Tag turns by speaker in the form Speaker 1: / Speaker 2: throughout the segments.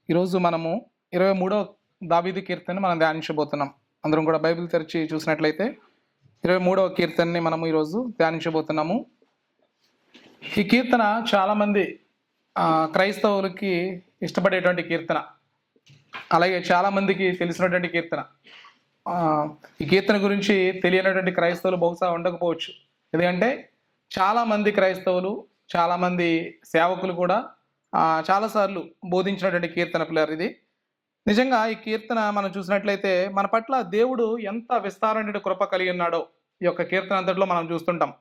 Speaker 1: ఈరోజు మనము 23వ దావీదు కీర్తనని మనం ధ్యానించబోతున్నాం. అందరం కూడా బైబిల్ తెరిచి చూసినట్లయితే 23వ కీర్తనని మనము ఈరోజు ధ్యానించబోతున్నాము. ఈ కీర్తన చాలామంది క్రైస్తవులకి ఇష్టపడేటువంటి కీర్తన, అలాగే చాలామందికి తెలిసినటువంటి కీర్తన. ఈ కీర్తన గురించి తెలియనటువంటి క్రైస్తవులు బహుశా ఉండకపోవచ్చు. ఎందుకంటే చాలామంది క్రైస్తవులు, చాలామంది సేవకులు కూడా చాలాసార్లు బోధించినటువంటి కీర్తన పిల్లలు. ఇది నిజంగా ఈ కీర్తన మనం చూసినట్లయితే మన పట్ల దేవుడు ఎంత విస్తారమైన కృప కలిగి ఉన్నాడో ఈ యొక్క కీర్తన అంతట్లో మనం చూస్తుంటాం.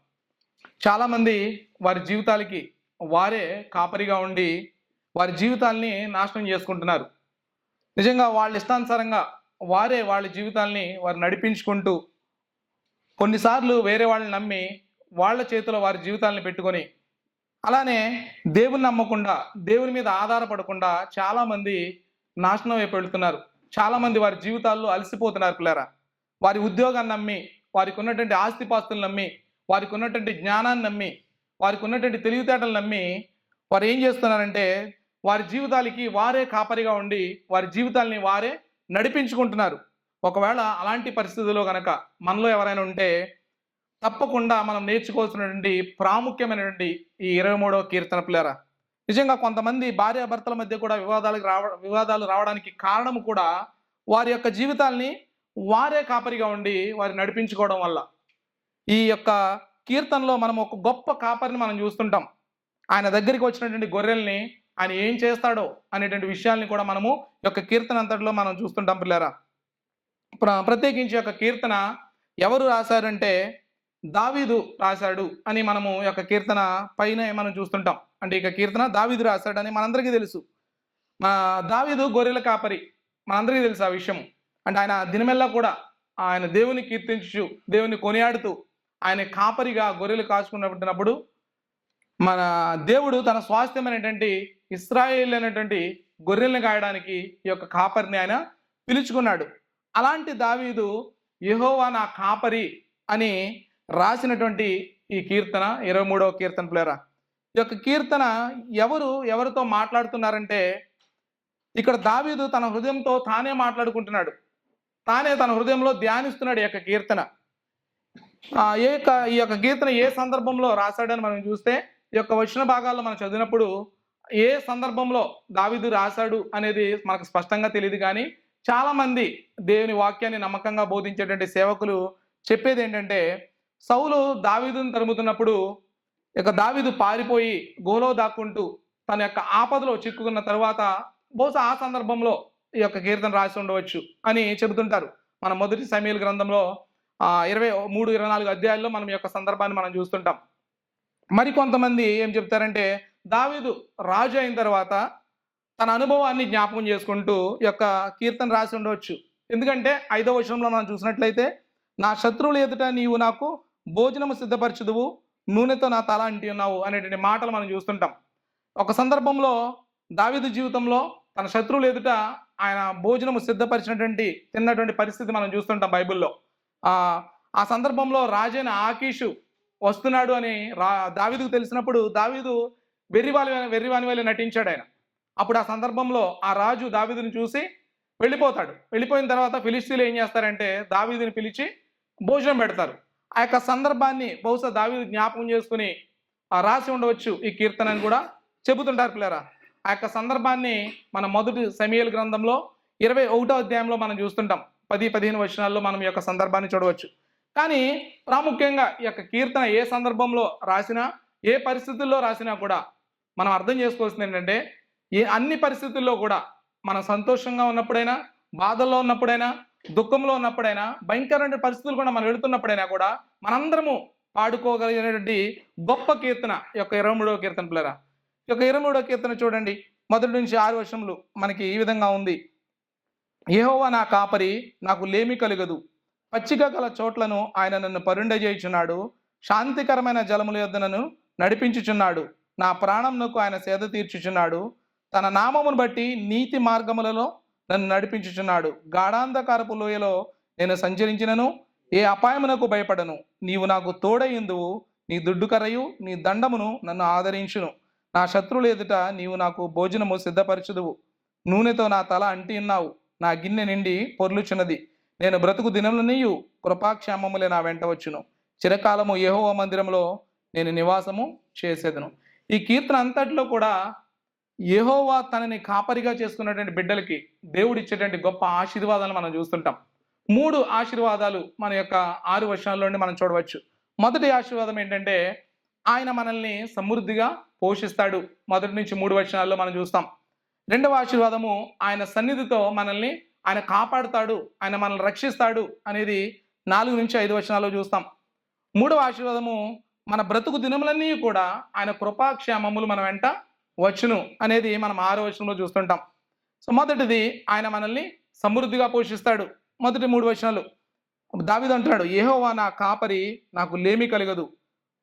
Speaker 1: చాలామంది వారి జీవితాలకి వారే కాపరిగా ఉండి వారి జీవితాల్ని నాశనం చేసుకుంటున్నారు. నిజంగా వాళ్ళ ఇష్టానుసారంగా వారే వాళ్ళ జీవితాల్ని వారు నడిపించుకుంటూ, కొన్నిసార్లు వేరే వాళ్ళని నమ్మి వాళ్ళ చేతిలో వారి జీవితాలను పెట్టుకొని, అలానే దేవుని నమ్మకుండా, దేవుని మీద ఆధారపడకుండా చాలామంది నాశనం వైపు వెళ్తున్నారు. చాలామంది వారి జీవితాల్లో అలసిపోతున్నారు పిల్లరా. వారి ఉద్యోగాన్ని నమ్మి, వారికి ఉన్నటువంటి ఆస్తిపాస్తులు నమ్మి, వారికి ఉన్నటువంటి జ్ఞానాన్ని నమ్మి, వారికి ఉన్నటువంటి తెలివితేటలు నమ్మి వారు ఏం చేస్తున్నారంటే వారి జీవితాలకి వారే కాపరిగా ఉండి వారి జీవితాలని వారే నడిపించుకుంటున్నారు. ఒకవేళ అలాంటి పరిస్థితుల్లో కనుక మనలో ఎవరైనా ఉంటే తప్పకుండా మనం నేర్చుకోవాల్సినటువంటి ప్రాముఖ్యమైనటువంటి ఈ 23వ కీర్తన పిల్లరా. నిజంగా కొంతమంది భార్యాభర్తల మధ్య కూడా వివాదాలు రావడానికి కారణం కూడా వారి యొక్క జీవితాల్ని వారే కాపరిగా ఉండి వారి నడిపించుకోవడం వల్ల. ఈ యొక్క కీర్తనలో మనం ఒక గొప్ప కాపరిని మనం చూస్తుంటాం. ఆయన దగ్గరికి వచ్చినటువంటి గొర్రెల్ని ఆయన ఏం చేస్తాడో అనేటువంటి విషయాల్ని కూడా మనము ఈ యొక్క కీర్తన అంతటిలో మనం చూస్తుంటాం పిల్లరా. ప్రత్యేకించి యొక్క కీర్తన ఎవరు రాశారంటే దావీదు రాశాడు అని మనము ఈ యొక్క కీర్తన పైన మనం చూస్తుంటాం. అంటే ఇక కీర్తన దావీదు రాశాడని మనందరికీ తెలుసు. దావీదు గొర్రెల కాపరి, మనందరికీ తెలుసు ఆ విషయం. అంటే ఆయన దినమెల్లా కూడా ఆయన దేవుని కీర్తించు, దేవుని కొనియాడుతూ ఆయన కాపరిగా గొర్రెలు కాచుకున్నప్పుడు మన దేవుడు తన స్వాస్థ్యమైనటువంటి ఇశ్రాయేలు అనేటువంటి గొర్రెల్ని కాయడానికి ఈ యొక్క కాపరిని ఆయన పిలుచుకున్నాడు. అలాంటి దావీదు యెహోవా నా కాపరి అని రాసినటువంటి ఈ కీర్తన 23వ కీర్తన పిల్లరా. ఈ యొక్క కీర్తన ఎవరితో మాట్లాడుతున్నారంటే ఇక్కడ దావీదు తన హృదయంతో తానే మాట్లాడుకుంటున్నాడు. తానే తన హృదయంలో ధ్యానిస్తున్నాడు ఈ యొక్క కీర్తన. ఈ యొక్క కీర్తన ఏ సందర్భంలో రాశాడని మనం చూస్తే ఈ యొక్క వచన భాగాల్లో మనం చదివినప్పుడు ఏ సందర్భంలో దావీదు రాశాడు అనేది మనకు స్పష్టంగా తెలియదు. కానీ చాలా మంది దేవుని వాక్యాన్ని నమ్మకంగా బోధించేటువంటి సేవకులు చెప్పేది ఏంటంటే సౌలు దావీదును తరుముతున్నప్పుడు ఇక దావీదు పారిపోయి గోలో దాక్కుంటూ తన యొక్క ఆపదలో చిక్కుకున్న తర్వాత బహుశా ఆ సందర్భంలో ఈ యొక్క కీర్తన రాసి ఉండవచ్చు అని చెబుతుంటారు. మన మొదటి సమూయేలు గ్రంథంలో 23-24 అధ్యాయాల్లో మనం ఈ యొక్క సందర్భాన్ని మనం చూస్తుంటాం. మరికొంతమంది ఏం చెప్తారంటే దావీదు రాజు అయిన తర్వాత తన అనుభవాన్ని జ్ఞాపకం చేసుకుంటూ ఈ యొక్క కీర్తన రాసి ఉండవచ్చు. ఎందుకంటే 5వ వచనంలో మనం చూసినట్లయితే నా శత్రువుల ఎదుట నీవు నాకు భోజనము సిద్ధపరచుదువు, నూనెతో నా తల అంటి ఉన్నావు అనేటువంటి మాటలు మనం చూస్తుంటాం. ఒక సందర్భంలో దావీదు జీవితంలో తన శత్రువుల ఎదుట ఆయన భోజనము తిన్నటువంటి పరిస్థితి మనం చూస్తుంటాం బైబిల్లో. ఆ సందర్భంలో రాజైన ఆకీషు వస్తున్నాడు అని దావీదుకు తెలిసినప్పుడు దావీదు వెర్రివాని వలె నటించాడు ఆయన. అప్పుడు ఆ సందర్భంలో ఆ రాజు దావీదుని చూసి వెళ్ళిపోతాడు. వెళ్ళిపోయిన తర్వాత ఫిలిస్తీన్లు ఏం చేస్తారంటే దావీదుని పిలిచి భోజనం పెడతారు. ఆ యొక్క సందర్భాన్ని బహుశా దావీదు జ్ఞాపకం చేసుకుని రాసి ఉండవచ్చు ఈ కీర్తనని కూడా చెబుతుంటారు పిల్లరా. ఆ యొక్క సందర్భాన్ని మన మొదటి సమూయేలు గ్రంథంలో 21వ అధ్యాయంలో మనం చూస్తుంటాం. 10-15 వచనాల్లో మనం ఈ యొక్క సందర్భాన్ని చూడవచ్చు. కానీ ప్రాముఖ్యంగా ఈ యొక్క కీర్తన ఏ సందర్భంలో రాసినా, ఏ పరిస్థితుల్లో రాసినా కూడా మనం అర్థం చేసుకోవాల్సింది ఏంటంటే అన్ని పరిస్థితుల్లో కూడా మనం సంతోషంగా ఉన్నప్పుడైనా, బాధల్లో ఉన్నప్పుడైనా, దుఃఖంలో ఉన్నప్పుడైనా, భయంకరమైన పరిస్థితులు కూడా మనం వెళుతున్నప్పుడైనా కూడా మనందరము పాడుకోగలిగినటువంటి గొప్ప కీర్తన ఈ యొక్క 23వ కీర్తన పిల్లరా. ఈ యొక్క 23వ కీర్తన చూడండి, 1 నుంచి 6 వచనములు మనకి ఈ విధంగా ఉంది. యెహోవా నా కాపరి, నాకు లేమి కలుగదు. పచ్చిక గల చోట్లను ఆయన నన్ను పరుండజేయుచున్నాడు. శాంతికరమైన జలముల యొద్ద నన్ను నడిపించుచున్నాడు. నా ప్రాణమునకు ఆయన సేద తీర్చుచున్నాడు. తన నామమును బట్టి నీతి మార్గములలో నన్ను నడిపించుచున్నాడు. గాఢాంధకారపు లోయలో నేను సంచరించినను ఏ అపాయమునకు భయపడను. నీవు నాకు తోడయిందువు. నీ దుడ్డుకరయు నీ దండమును నన్ను ఆదరించును. నా శత్రువుల ఎదుట నీవు నాకు భోజనము సిద్ధపరచుదువు. నూనెతో నా తల అంటి ఉన్నావు, నా గిన్నె నిండి పొర్లుచున్నది. నేను బ్రతుకు దినములనియు కృపాక్షేమములే నా వెంట వచ్చును. చిరకాలము యెహోవా మందిరంలో నేను నివాసము చేసేదను. ఈ కీర్తన అంతట్లో కూడా యెహోవా తనని కాపరిగా చేసుకున్నటువంటి బిడ్డలకి దేవుడు ఇచ్చేటువంటి గొప్ప ఆశీర్వాదాలు మనం చూస్తుంటాం. 3 ఆశీర్వాదాలు మన యొక్క 6 వచనాల్లోనే మనం చూడవచ్చు. మొదటి ఆశీర్వాదం ఏంటంటే ఆయన మనల్ని సమృద్ధిగా పోషిస్తాడు. మొదటి నుంచి 3 వచనాల్లో మనం చూస్తాం. రెండవ ఆశీర్వాదము ఆయన సన్నిధితో మనల్ని ఆయన కాపాడుతాడు, ఆయన మనల్ని రక్షిస్తాడు అనేది 4 నుంచి 5 వచనాల్లో చూస్తాం. మూడవ ఆశీర్వాదము మన బ్రతుకు దినములన్నీ కూడా ఆయన కృపాక్షేమములు మన వెంట వచ్చును అనేది మనం 6వ వచనంలో చూస్తుంటాం. సో మొదటిది ఆయన మనల్ని సమృద్ధిగా పోషిస్తాడు. మొదటి 3 వచనాలు దావీదు అంటున్నాడు, యెహోవా నా కాపరి, నాకు లేమి కలగదు.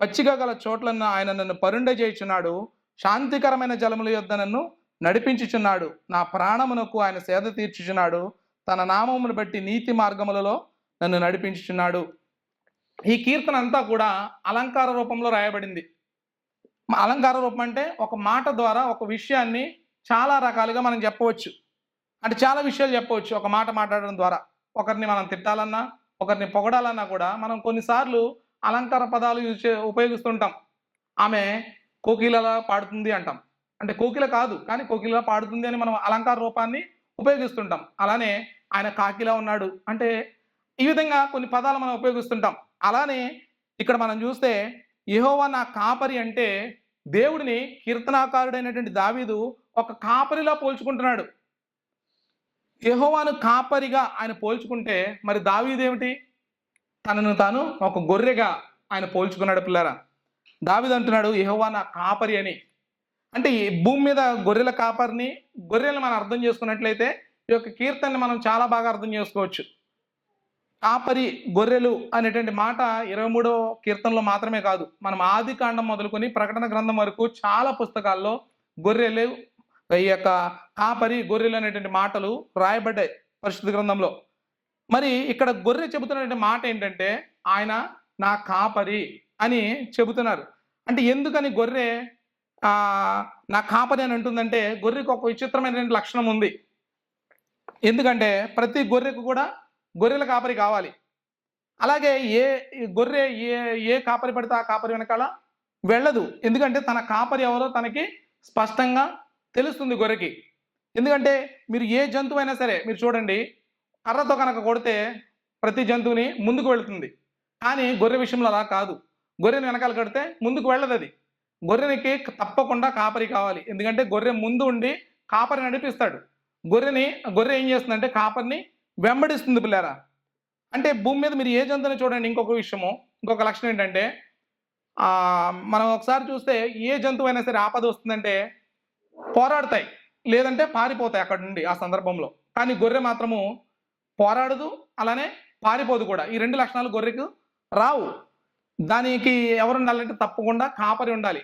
Speaker 1: పచ్చిక గల చోట్లన్న ఆయన నన్ను పరుండజేయుచున్నాడు. శాంతికరమైన జలముల యొద్ద నన్ను నడిపించుచున్నాడు. నా ప్రాణమునకు ఆయన సేద తీర్చుచున్నాడు. తన నామమును బట్టి నీతి మార్గములలో నన్ను నడిపించుచున్నాడు. ఈ కీర్తన అంతా కూడా అలంకార రూపంలో రాయబడింది. అలంకార రూపం అంటే ఒక మాట ద్వారా ఒక విషయాన్ని చాలా రకాలుగా మనం చెప్పవచ్చు. అంటే చాలా విషయాలు చెప్పవచ్చు ఒక మాట మాట్లాడడం ద్వారా. ఒకరిని మనం తిట్టాలన్నా, ఒకరిని పొగడాలన్నా కూడా మనం కొన్నిసార్లు అలంకార పదాలు ఉపయోగిస్తుంటాం. ఆమె కోకిలలా పాడుతుంది అంటాం. అంటే కోకిల కాదు, కానీ కోకిలలా పాడుతుంది అని మనం అలంకార రూపాన్ని ఉపయోగిస్తుంటాం. అలానే ఆయన కాకిలా ఉన్నాడు అంటే ఈ విధంగా కొన్ని పదాలు మనం ఉపయోగిస్తుంటాం. అలానే ఇక్కడ మనం చూస్తే యెహోవా నా కాపరి అంటే దేవుడిని కీర్తనాకారుడైనటువంటి దావీదు ఒక కాపరిలా పోల్చుకుంటున్నాడు. యెహోవాను కాపరిగా ఆయన పోల్చుకుంటే మరి దావీదు ఏమిటి? తనను తాను ఒక గొర్రెగా ఆయన పోల్చుకున్నాడు. పిల్లరా, దావీదు అంటున్నాడు యెహోవా నా కాపరి అని. అంటే ఈ భూమి మీద గొర్రెల కాపరిని, గొర్రెలను మనం అర్థం చేసుకున్నట్లయితే ఈ యొక్క కీర్తనని మనం చాలా బాగా అర్థం చేసుకోవచ్చు. కాపరి, గొర్రెలు అనేటువంటి మాట 23వ కీర్తనలో మాత్రమే కాదు, మనం ఆది కాండం మొదలుకొని ప్రకటన గ్రంథం వరకు చాలా పుస్తకాల్లో గొర్రెలు, ఈ యొక్క కాపరి, గొర్రెలు అనేటువంటి మాటలు రాయబడ్డాయి పరిశుద్ధ గ్రంథంలో. మరి ఇక్కడ గొర్రె చెబుతున్నటువంటి మాట ఏంటంటే ఆయన నా కాపరి అని చెబుతున్నారు. అంటే ఎందుకని గొర్రె నా కాపరి అని అంటుందంటే గొర్రెకు ఒక విచిత్రమైనటువంటి లక్షణం ఉంది. ఎందుకంటే ప్రతి గొర్రెకు కూడా గొర్రెల కాపరి కావాలి. అలాగే గొర్రె ఏ కాపరి పడితే ఆ కాపరి వెనకాల వెళ్ళదు. ఎందుకంటే తన కాపరి ఎవరో తనకి స్పష్టంగా తెలుస్తుంది గొర్రెకి. ఎందుకంటే మీరు ఏ జంతువు అయినా సరే మీరు చూడండి, కర్రతో కనుక కొడితే ప్రతి జంతువుని ముందుకు వెళుతుంది. కానీ గొర్రె విషయంలో అలా కాదు. గొర్రెని వెనకాల కడితే ముందుకు వెళ్ళదు. అది గొర్రెనికి తప్పకుండా కాపరి కావాలి. ఎందుకంటే గొర్రె ముందు ఉండి కాపరి నడిపిస్తాడు. గొర్రె ఏం చేస్తుందంటే కాపరిని వెంబడిస్తుంది. పిల్లారా, అంటే భూమి మీద మీరు ఏ జంతువుని చూడండి. ఇంకొక లక్షణం ఏంటంటే మనం ఒకసారి చూస్తే ఏ జంతువు అయినా సరే ఆపద వస్తుందంటే పోరాడతాయి, లేదంటే పారిపోతాయి అక్కడ నుండి ఆ సందర్భంలో. కానీ గొర్రె మాత్రము పోరాడదు, అలానే పారిపోదు కూడా. ఈ 2 లక్షణాలు గొర్రెకు రావు. దానికి ఎవరు ఉండాలంటే తప్పకుండా కాపరి ఉండాలి.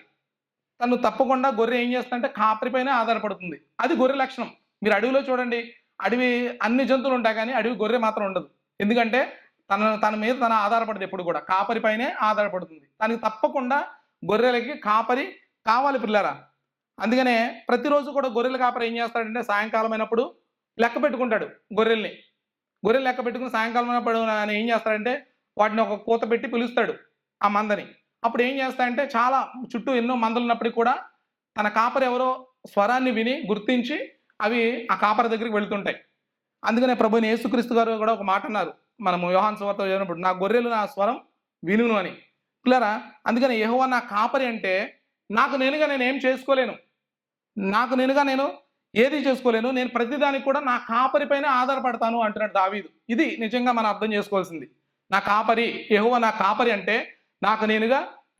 Speaker 1: తను తప్పకుండా గొర్రె ఏం చేస్తుందంటే కాపరి పైన ఆధారపడుతుంది. అది గొర్రె లక్షణం. మీరు అడవిలో చూడండి, అడవి అన్ని జంతువులు ఉంటాయి కానీ అడవి గొర్రె మాత్రం ఉండదు. ఎందుకంటే తన మీద తన ఆధారపడదు, ఎప్పుడు కూడా కాపరి పైనే ఆధారపడుతుంది. దానికి తప్పకుండా గొర్రెలకి కాపరి కావాలి పిల్లరా. అందుకనే ప్రతిరోజు కూడా గొర్రెల కాపరి ఏం చేస్తాడంటే సాయంకాలం అయినప్పుడు లెక్క పెట్టుకుంటాడు. గొర్రెల్ని లెక్క పెట్టుకుని సాయంకాలం అయినప్పుడు ఆయన ఏం చేస్తాడంటే వాటిని ఒక కూత పెట్టి పిలుస్తాడు ఆ మందని. అప్పుడు ఏం చేస్తాడంటే చాలా చుట్టూ ఎన్నో మందలు ఉన్నప్పటికీ కూడా తన కాపరి ఎవరో స్వరాన్ని విని గుర్తించి అవి ఆ కాపరి దగ్గరికి వెళ్తుంటాయి. అందుకనే ప్రభువైన యేసుక్రీస్తు గారు కూడా ఒక మాట అన్నారు, మనము యోహాను సువార్త చదివినప్పుడు, నా గొర్రెలు నా స్వరం వినును అని. పిల్లరా, అందుకని యెహోవా నా కాపరి అంటే నాకు నేనుగా నేను ఏం చేసుకోలేను, నేను ఏది చేసుకోలేను, నేను ప్రతిదానికి కూడా నా కాపరి పైన ఆధారపడతాను అంటున్నాడు దావీదు. ఇది నిజంగా మనం అర్థం చేసుకోవాల్సింది. నా కాపరి, యెహోవా నా కాపరి అంటే నాకు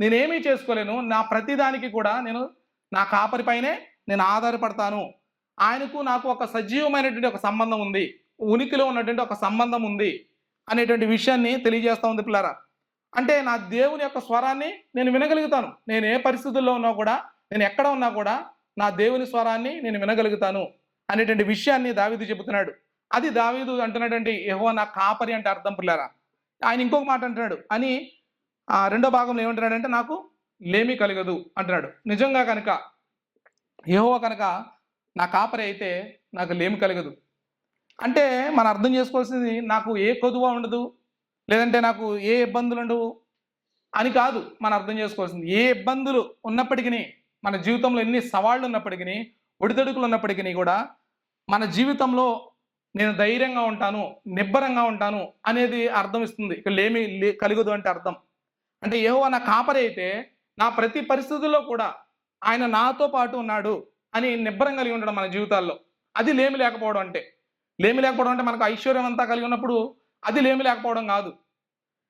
Speaker 1: నేనేమీ చేసుకోలేను, నా ప్రతిదానికి కూడా నేను నా కాపరి పైనే నేను ఆధారపడతాను. ఆయనకు నాకు ఒక సజీవమైనటువంటి ఒక సంబంధం ఉంది, ఉనికిలో ఉన్నటువంటి ఒక సంబంధం ఉంది అనేటువంటి విషయాన్ని తెలియజేస్తూ ఉంది పిల్లరా. అంటే నా దేవుని యొక్క స్వరాన్ని నేను వినగలుగుతాను. నేను ఏ పరిస్థితుల్లో ఉన్నా కూడా, నేను ఎక్కడ ఉన్నా కూడా నా దేవుని స్వరాన్ని నేను వినగలుగుతాను అనేటువంటి విషయాన్ని దావీదు చెబుతున్నాడు. అది దావీదు అంటున్నటువంటి యెహోవా నా కాపరి అంటే అర్థం పిల్లరా. ఆయన ఇంకొక మాట అంటున్నాడు అని రెండో భాగంలో ఏమంటున్నాడంటే నాకు లేమి కలగదు అంటున్నాడు. నిజంగా కనుక యెహోవా కనుక నా కాపరి అయితే నాకు లేమి కలగదు. అంటే మనం అర్థం చేసుకోవాల్సింది నాకు ఏ కొదువ ఉండదు, లేదంటే నాకు ఏ ఇబ్బందులు ఉండవు అని కాదు. మనం అర్థం చేసుకోవాల్సింది ఏ ఇబ్బందులు ఉన్నప్పటికీ, మన జీవితంలో ఎన్ని సవాళ్ళు ఉన్నప్పటికీ, ఒడిదొడుకులు ఉన్నప్పటికీ కూడా మన జీవితంలో నేను ధైర్యంగా ఉంటాను, నిబ్బరంగా ఉంటాను అనేది అర్థం ఇస్తుంది. ఇక్కడ లేమి కలుగదు అంటే అర్థం. అంటే యెహోవా నా కాపరి అయితే నా ప్రతి పరిస్థితుల్లో కూడా ఆయన నాతో పాటు ఉన్నాడు అని నిబ్బరం కలిగి ఉండడం మన జీవితాల్లో. అది లేమి లేకపోవడం అంటే. లేమి లేకపోవడం అంటే మనకు ఐశ్వర్యం అంతా కలిగి ఉన్నప్పుడు అది లేమి లేకపోవడం కాదు.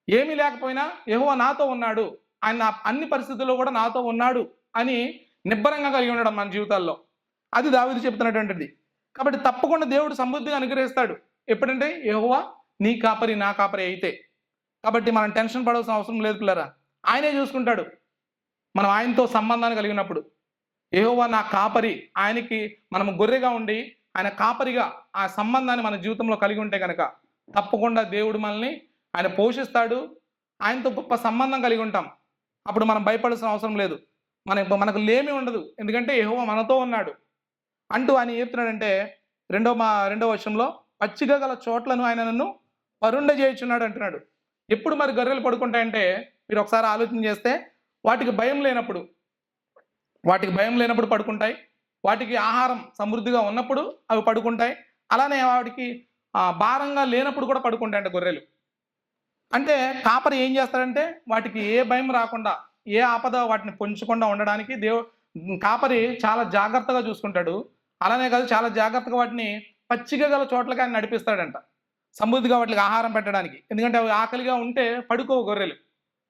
Speaker 1: ఏమీ లేకపోయినా యెహోవా నాతో ఉన్నాడు, ఆయన నా అన్ని పరిస్థితుల్లో కూడా నాతో ఉన్నాడు అని నిబ్బరంగా కలిగి ఉండడం మన జీవితాల్లో. అది దావీదు చెప్తున్నటువంటిది. కాబట్టి తప్పకుండా దేవుడు సమృద్ధిగా అనుగ్రహిస్తాడు. ఎప్పుడంటే యెహోవా నీ కాపరి నా కాపరి అయితే. కాబట్టి మనం టెన్షన్ పడాల్సిన అవసరం లేదు పిల్లరా. ఆయనే చూసుకుంటాడు. మనం ఆయనతో సంబంధాన్ని కలిగినప్పుడు యెహోవా నా కాపరి, ఆయనకి మనం గొర్రెగా ఉండి ఆయన కాపరిగా ఆ సంబంధాన్ని మన జీవితంలో కలిగి ఉంటే కనుక తప్పకుండా దేవుడు మనల్ని ఆయన పోషిస్తాడు. ఆయనతో గొప్ప సంబంధం కలిగి ఉంటాం. అప్పుడు మనం భయపడాల్సిన అవసరం లేదు. మనకు లేమి ఉండదు. ఎందుకంటే యెహోవా మనతో ఉన్నాడు అంటూ ఆయన చెప్తున్నాడంటే రెండవ వచనంలో పచ్చిక గల చోట్లను ఆయన నన్ను పరుండ చేయుచున్నాడు అంటున్నాడు. ఎప్పుడు మరి గొర్రెలు పడుకుంటాయంటే మీరు ఒకసారి ఆలోచన చేస్తే వాటికి భయం లేనప్పుడు పడుకుంటాయి. వాటికి ఆహారం సమృద్ధిగా ఉన్నప్పుడు అవి పడుకుంటాయి. అలానే వాటికి భారంగా లేనప్పుడు కూడా పడుకుంటాయంట గొర్రెలు. అంటే కాపరి ఏం చేస్తాడంటే వాటికి ఏ భయం రాకుండా, ఏ ఆపద వాటిని పొంచకుండా ఉండడానికి కాపరి చాలా జాగ్రత్తగా చూసుకుంటాడు. అలానే కాదు, చాలా జాగ్రత్తగా వాటిని పచ్చిక గల చోట్లకి ఆయన నడిపిస్తాడంట, సమృద్ధిగా వాటికి ఆహారం పెట్టడానికి. ఎందుకంటే అవి ఆకలిగా ఉంటే పడుకోవు గొర్రెలు.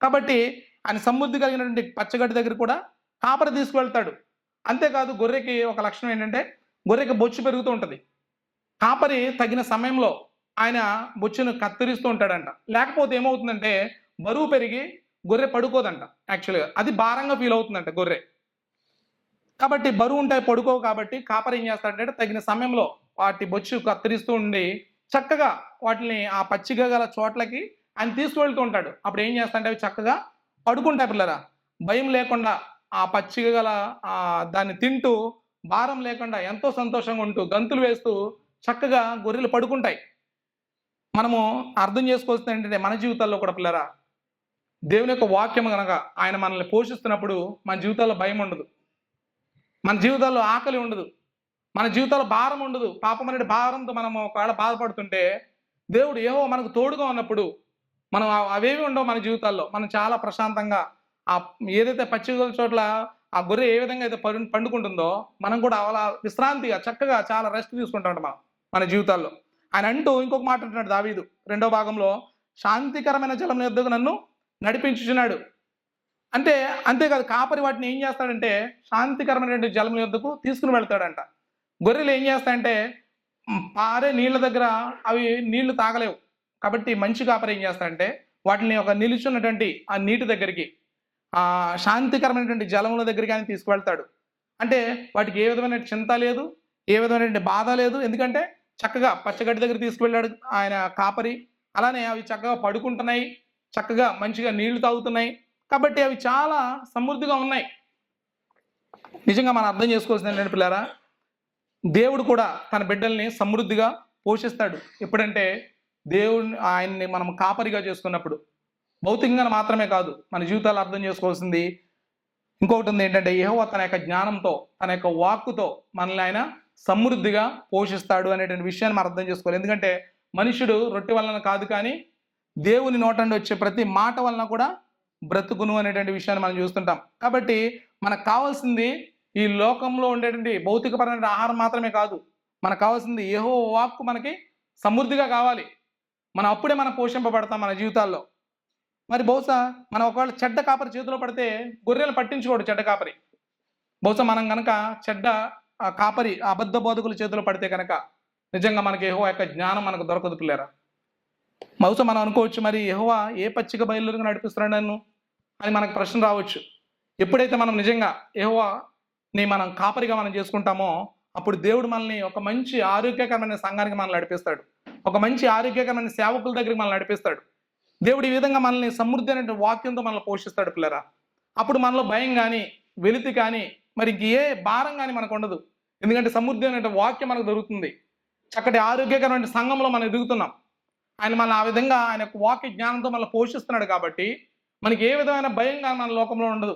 Speaker 1: కాబట్టి ఆయన సమృద్ధి కలిగినటువంటి పచ్చగడ్డి దగ్గర కూడా కాపరి తీసుకువెళ్తాడు. అంతేకాదు, గొర్రెకి ఒక లక్షణం ఏంటంటే గొర్రెకి బొచ్చు పెరుగుతూ ఉంటుంది. కాపరి తగిన సమయంలో ఆయన బొచ్చును కత్తిరిస్తూ ఉంటాడంట. లేకపోతే ఏమవుతుందంటే బరువు పెరిగి గొర్రె పడుకోదంట. యాక్చువల్గా అది భారంగా ఫీల్ అవుతుందంట గొర్రె. కాబట్టి బరువు ఉంటాయి, పడుకోవు. కాబట్టి కాపరి ఏం చేస్తాడంటే తగిన సమయంలో వాటి బొచ్చు కత్తిరిస్తూ ఉండి చక్కగా వాటిని ఆ పచ్చిక గల చోట్లకి ఆయన తీసుకువెళ్తూ ఉంటాడు. అప్పుడు ఏం చేస్తాడంటే అవి చక్కగా పడుకుంటాయి పిల్లరా. భయం లేకుండా ఆ పచ్చిక గల దాన్ని తింటూ భారం లేకుండా ఎంతో సంతోషంగా ఉంటూ గంతులు వేస్తూ చక్కగా గొర్రెలు పడుకుంటాయి. మనము అర్థం చేసుకోవాల్సింది ఏంటంటే మన జీవితాల్లో కూడా పిల్లరా, దేవుని యొక్క వాక్యం కనుక ఆయన మనల్ని పోషిస్తున్నప్పుడు మన జీవితాల్లో భయం ఉండదు, మన జీవితాల్లో ఆకలి ఉండదు, మన జీవితాల్లో భారం ఉండదు. పాపం అనే భారంతో మనం ఒకవేళ బాధపడుతుంటే దేవుడు యెహోవా మనకు తోడుగా ఉన్నప్పుడు మనం అవేవి ఉండవు మన జీవితాల్లో. మనం చాలా ప్రశాంతంగా ఏదైతే పచ్చిక చోట్ల ఆ గొర్రె ఏ విధంగా అయితే పండుకుంటుందో మనం కూడా అలా విశ్రాంతిగా చక్కగా చాలా రెస్ట్ తీసుకుంటాం మన జీవితాల్లో. ఆయన అంటూ ఇంకొక మాట అంటున్నాడు దావీదు 2వ భాగంలో, శాంతికరమైన జలం యొద్దకు నన్ను నడిపించుచున్నాడు. అంటే అంతేకాదు, కాపరి వాటిని ఏం చేస్తాడంటే శాంతికరమైన జలం యొద్దకు తీసుకుని వెళ్తాడంట. గొర్రెలు ఏం చేస్తాయంటే పారే నీళ్ళ దగ్గర అవి నీళ్లు తాగలేవు. కాబట్టి మంచి కాపరి ఏం చేస్తాడంటే వాటిని ఒక నిలుచున్నటువంటి ఆ నీటి దగ్గరికి, ఆ శాంతికరమైనటువంటి జలముల దగ్గరికి ఆయన తీసుకువెళ్తాడు. అంటే వాటికి ఏ విధమైన చింత లేదు, ఏ విధమైనటువంటి బాధ లేదు. ఎందుకంటే చక్కగా పచ్చగడ్డి దగ్గర తీసుకువెళ్ళాడు ఆయన కాపరి. అలానే అవి చక్కగా పడుకుంటున్నాయి, చక్కగా మంచిగా నీళ్లు తాగుతున్నాయి. కాబట్టి అవి చాలా సమృద్ధిగా ఉన్నాయి. నిజంగా మనం అర్థం చేసుకోవాల్సింది ఏంటంటే పిల్లారా, దేవుడు కూడా తన బిడ్డల్ని సమృద్ధిగా పోషిస్తాడు. ఎప్పుడంటే ఆయన్ని మనం కాపరిగా చేసుకున్నప్పుడు. భౌతికంగా మాత్రమే కాదు, మన జీవితాలు అర్థం చేసుకోవాల్సింది ఇంకొకటి ఉంది. ఏంటంటే యెహోవా తన యొక్క జ్ఞానంతో, తన యొక్క వాక్కుతో మనల్ని ఆయన సమృద్ధిగా పోషిస్తాడు అనేటువంటి విషయాన్ని మనం అర్థం చేసుకోవాలి. ఎందుకంటే మనుషుడు రొట్టె వలన కాదు, కానీ దేవుని నోట నుండి వచ్చే ప్రతి మాట వలన కూడా బ్రతుకును అనేటువంటి విషయాన్ని మనం చూస్తుంటాం. కాబట్టి మనకు కావాల్సింది ఈ లోకంలో ఉండేటువంటి భౌతికపరమైన ఆహారం మాత్రమే కాదు. మనకు కావాల్సింది యెహోవా వాక్కు మనకి సమృద్ధిగా కావాలి. అప్పుడే మనం పోషింపబడతాం మన జీవితాల్లో. మరి బహుశా మనం ఒకవేళ చెడ్డ కాపరి చేతిలో పడితే గొర్రెలు పట్టించుకోడు చెడ్డ కాపరి. బహుశా మనం కనుక చెడ్డ కాపరి అబద్ధ బోధకుల చేతిలో పడితే కనుక నిజంగా మనకి యెహోవా యొక్క జ్ఞానం మనకు దొరకదు పిల్లరా. బహుశా మనం అనుకోవచ్చు, మరి యెహోవా ఏ పచ్చిక బయలుగా నడిపిస్తున్నాడు నన్ను అని మనకు ప్రశ్న రావచ్చు. ఎప్పుడైతే మనం నిజంగా యెహోవాని మనం కాపరిగా మనం చేసుకుంటామో అప్పుడు దేవుడు మనల్ని ఒక మంచి ఆరోగ్యకరమైన సంఘానికి మనల్ని నడిపిస్తాడు, ఒక మంచి ఆరోగ్యకరమైన సేవకుల దగ్గరికి మనల్ని నడిపిస్తాడు. దేవుడు ఈ విధంగా మనల్ని సమృద్ధి అనే వాక్యంతో మనల్ని పోషిస్తాడు పిల్లరా. అప్పుడు మనలో భయం కానీ వెలితి కానీ మరి ఏ భారం కానీ మనకు ఉండదు. ఎందుకంటే సమృద్ధి అనే వాక్యం మనకు దొరుకుతుంది. చక్కటి ఆరోగ్యకరమైన సంఘంలో మనం ఎదుగుతున్నాం. ఆయన మనల్ని ఆ విధంగా ఆయన యొక్క వాక్య జ్ఞానంతో మనల్ని పోషిస్తున్నాడు కాబట్టి మనకి ఏ విధమైన భయంగా మన లోకంలో ఉండదు.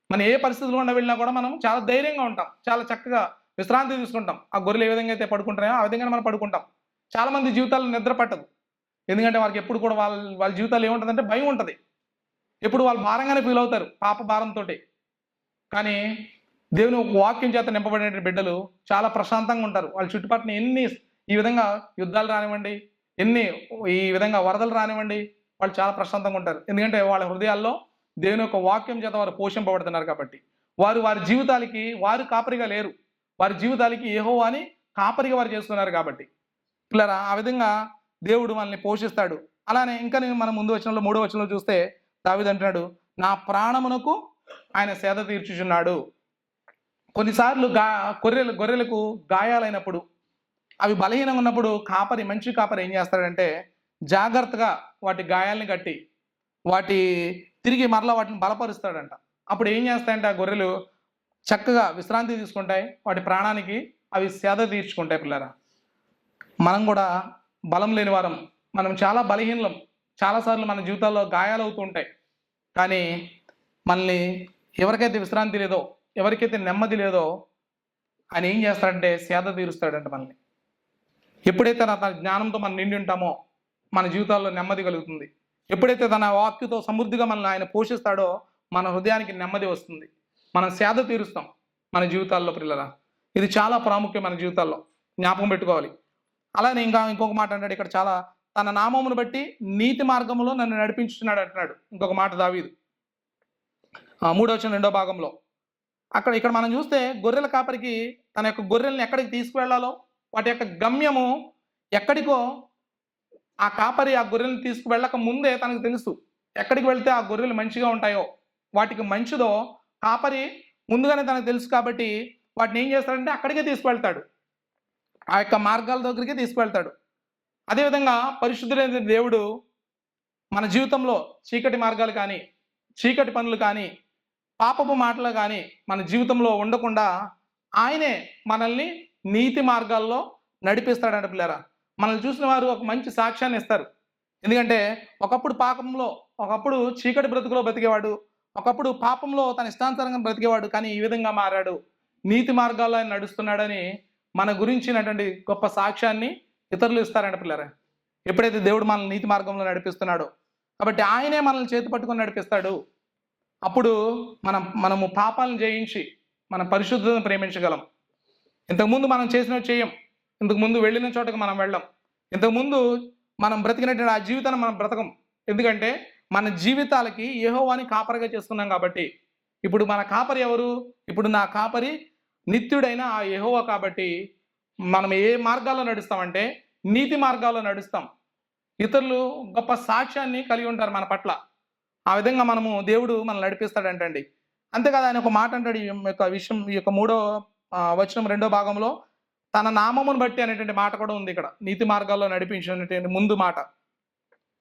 Speaker 1: మనం ఏ పరిస్థితుల్లో ఉండ వెళ్ళినా కూడా మనం చాలా ధైర్యంగా ఉంటాం. చాలా చక్కగా విశ్రాంతి తీసుకుంటాం. ఆ గొర్రెలు ఏ విధంగా అయితే పడుకుంటాయో ఆ విధంగానే మనం పడుకుంటాం. చాలా మంది జీవితాల్లో నిద్ర పట్టదు. ఎందుకంటే వారికి ఎప్పుడు కూడా వాళ్ళ జీవితాలు ఏముంటుందంటే భయం ఉంటుంది. ఎప్పుడు వాళ్ళు భారంగానే ఫీల్ అవుతారు పాప భారంతో. కానీ దేవుని ఒక వాక్యం చేత నింపబడిన బిడ్డలు చాలా ప్రశాంతంగా ఉంటారు. వాళ్ళ చుట్టుపక్కల ఎన్ని ఈ విధంగా యుద్ధాలు రానివ్వండి, ఎన్ని ఈ విధంగా వరదలు రానివ్వండి, వాళ్ళు చాలా ప్రశాంతంగా ఉంటారు. ఎందుకంటే వాళ్ళ హృదయాల్లో దేవుని యొక్క వాక్యం చేత వారు పోషింపబడుతున్నారు కాబట్టి. వారి జీవితాలకి వారు కాపరిగా లేరు. వారి జీవితాలకి యెహోవాని కాపరిగా వారు చేస్తున్నారు కాబట్టి. పిల్లరా, ఆ విధంగా దేవుడు మనల్ని పోషిస్తాడు. అలానే ఇంకా మనం ముందు వచనంలో 3వ వచనంలో చూస్తే దావీదు అంటున్నాడు, నా ప్రాణమునకు ఆయన సేద తీర్చుచున్నాడు. కొన్నిసార్లు గొర్రెలకు గాయాలైనప్పుడు, అవి బలహీనంగా ఉన్నప్పుడు మంచి కాపరి ఏం చేస్తాడంటే జాగ్రత్తగా వాటి గాయాలని కట్టి వాటి తిరిగి మరలా వాటిని బలపరుస్తాడంట. అప్పుడు ఏం చేస్తాయంటే ఆ గొర్రెలు చక్కగా విశ్రాంతి తీసుకుంటాయి. వాటి ప్రాణానికి అవి సేద తీర్చుకుంటాయి. పిల్లరా, మనం కూడా బలం లేని వారం, మనం చాలా బలహీనం. చాలాసార్లు మన జీవితాల్లో గాయాలు అవుతూ ఉంటాయి. కానీ మనల్ని ఎవరికైతే విశ్రాంతి లేదో, ఎవరికైతే నెమ్మది లేదో ఆయన ఏం చేస్తాడంటే సేద తీరుస్తాడంట మనల్ని. ఎప్పుడైతే తన జ్ఞానంతో మనం నిండి ఉంటామో మన జీవితాల్లో నెమ్మది కలుగుతుంది. ఎప్పుడైతే తన వాక్యతో సమృద్ధిగా మనల్ని ఆయన పోషిస్తాడో మన హృదయానికి నెమ్మది వస్తుంది. మనం సేద తీరుస్తాం మన జీవితాల్లో. పిల్లరా, ఇది చాలా ప్రాముఖ్యం మన జీవితాల్లో, జ్ఞాపకం పెట్టుకోవాలి. అలానే ఇంకొక మాట అంటాడు ఇక్కడ, చాలా తన నామమును బట్టి నీతి మార్గంలో నన్ను నడిపించుతున్నాడు అంటున్నాడు. ఇంకొక మాట దావీదు 3వ వచనం 2వ భాగంలో. ఇక్కడ మనం చూస్తే గొర్రెల కాపరికి తన యొక్క గొర్రెల్ని ఎక్కడికి తీసుకువెళ్లాలో, వాటి యొక్క గమ్యము ఎక్కడికో ఆ కాపరి ఆ గొర్రెల్ని తీసుకువెళ్ళక ముందే తనకు తెలుసు. ఎక్కడికి వెళ్తే ఆ గొర్రెలు మంచిగా ఉంటాయో, వాటికి మంచిదో కాపరి ముందుగానే తనకు తెలుసు కాబట్టి వాటిని ఏం చేస్తాడంటే అక్కడికే తీసుకువెళ్తాడు. ఆ యొక్క మార్గాల దగ్గరికి తీసుకువెళ్తాడు. అదేవిధంగా పరిశుద్ధుడైన దేవుడు మన జీవితంలో చీకటి మార్గాలు కానీ, చీకటి పనులు కానీ, పాపపు మాటలు కానీ మన జీవితంలో ఉండకుండా ఆయనే మనల్ని నీతి మార్గాల్లో నడిపిస్తాడంట. పిల్లరా, మనల్ని చూసిన వారు ఒక మంచి సాక్ష్యాన్ని ఇస్తారు. ఎందుకంటే ఒకప్పుడు చీకటి బ్రతుకులో బ్రతికేవాడు, ఒకప్పుడు పాపంలో తన ఇష్టానుసారంగా బ్రతికేవాడు. కానీ ఈ విధంగా మారాడు, నీతి మార్గాల్లో ఆయన నడుస్తున్నాడని మన గురించినటువంటి గొప్ప సాక్ష్యాన్ని ఇతరులు ఇస్తారంట. పిల్లరా, ఎప్పుడైతే దేవుడు మనల్ని నీతి మార్గంలో నడిపిస్తున్నాడో, కాబట్టి ఆయనే మనల్ని చేతి పట్టుకొని నడిపిస్తాడు. అప్పుడు మనము పాపాలను జయించి మన పరిశుద్ధతను ప్రేమించగలం. ఇంతకుముందు మనం చేసినవి చేయం. ఇంతకుముందు వెళ్ళిన చోటకి మనం వెళ్ళం. ఇంతకుముందు మనం బ్రతికినటువంటి ఆ జీవితాన్ని మనం బ్రతకం. ఎందుకంటే మన జీవితాలకి యెహోవాని కాపరిగా చేసుకున్నాం కాబట్టి. ఇప్పుడు మన కాపరి ఎవరు? ఇప్పుడు నా కాపరి నిత్యుడైన ఆ యెహోవా కాబట్టి మనం ఏ మార్గాల్లో నడుస్తామంటే నీతి మార్గాల్లో నడుస్తాం. ఇతరులు గొప్ప సాక్ష్యాన్ని కలిగి ఉంటారు మన పట్ల. ఆ విధంగా దేవుడు మనల్ని నడిపిస్తాడంటండి. అంతేకాదు ఆయన ఒక మాట అంటాడు, ఈ యొక్క 3వ వచనం 2వ భాగంలో తన నామమును బట్టి అనేటువంటి మాట కూడా ఉంది. ఇక్కడ నీతి మార్గాల్లో నడిపించినటువంటి ముందు మాట.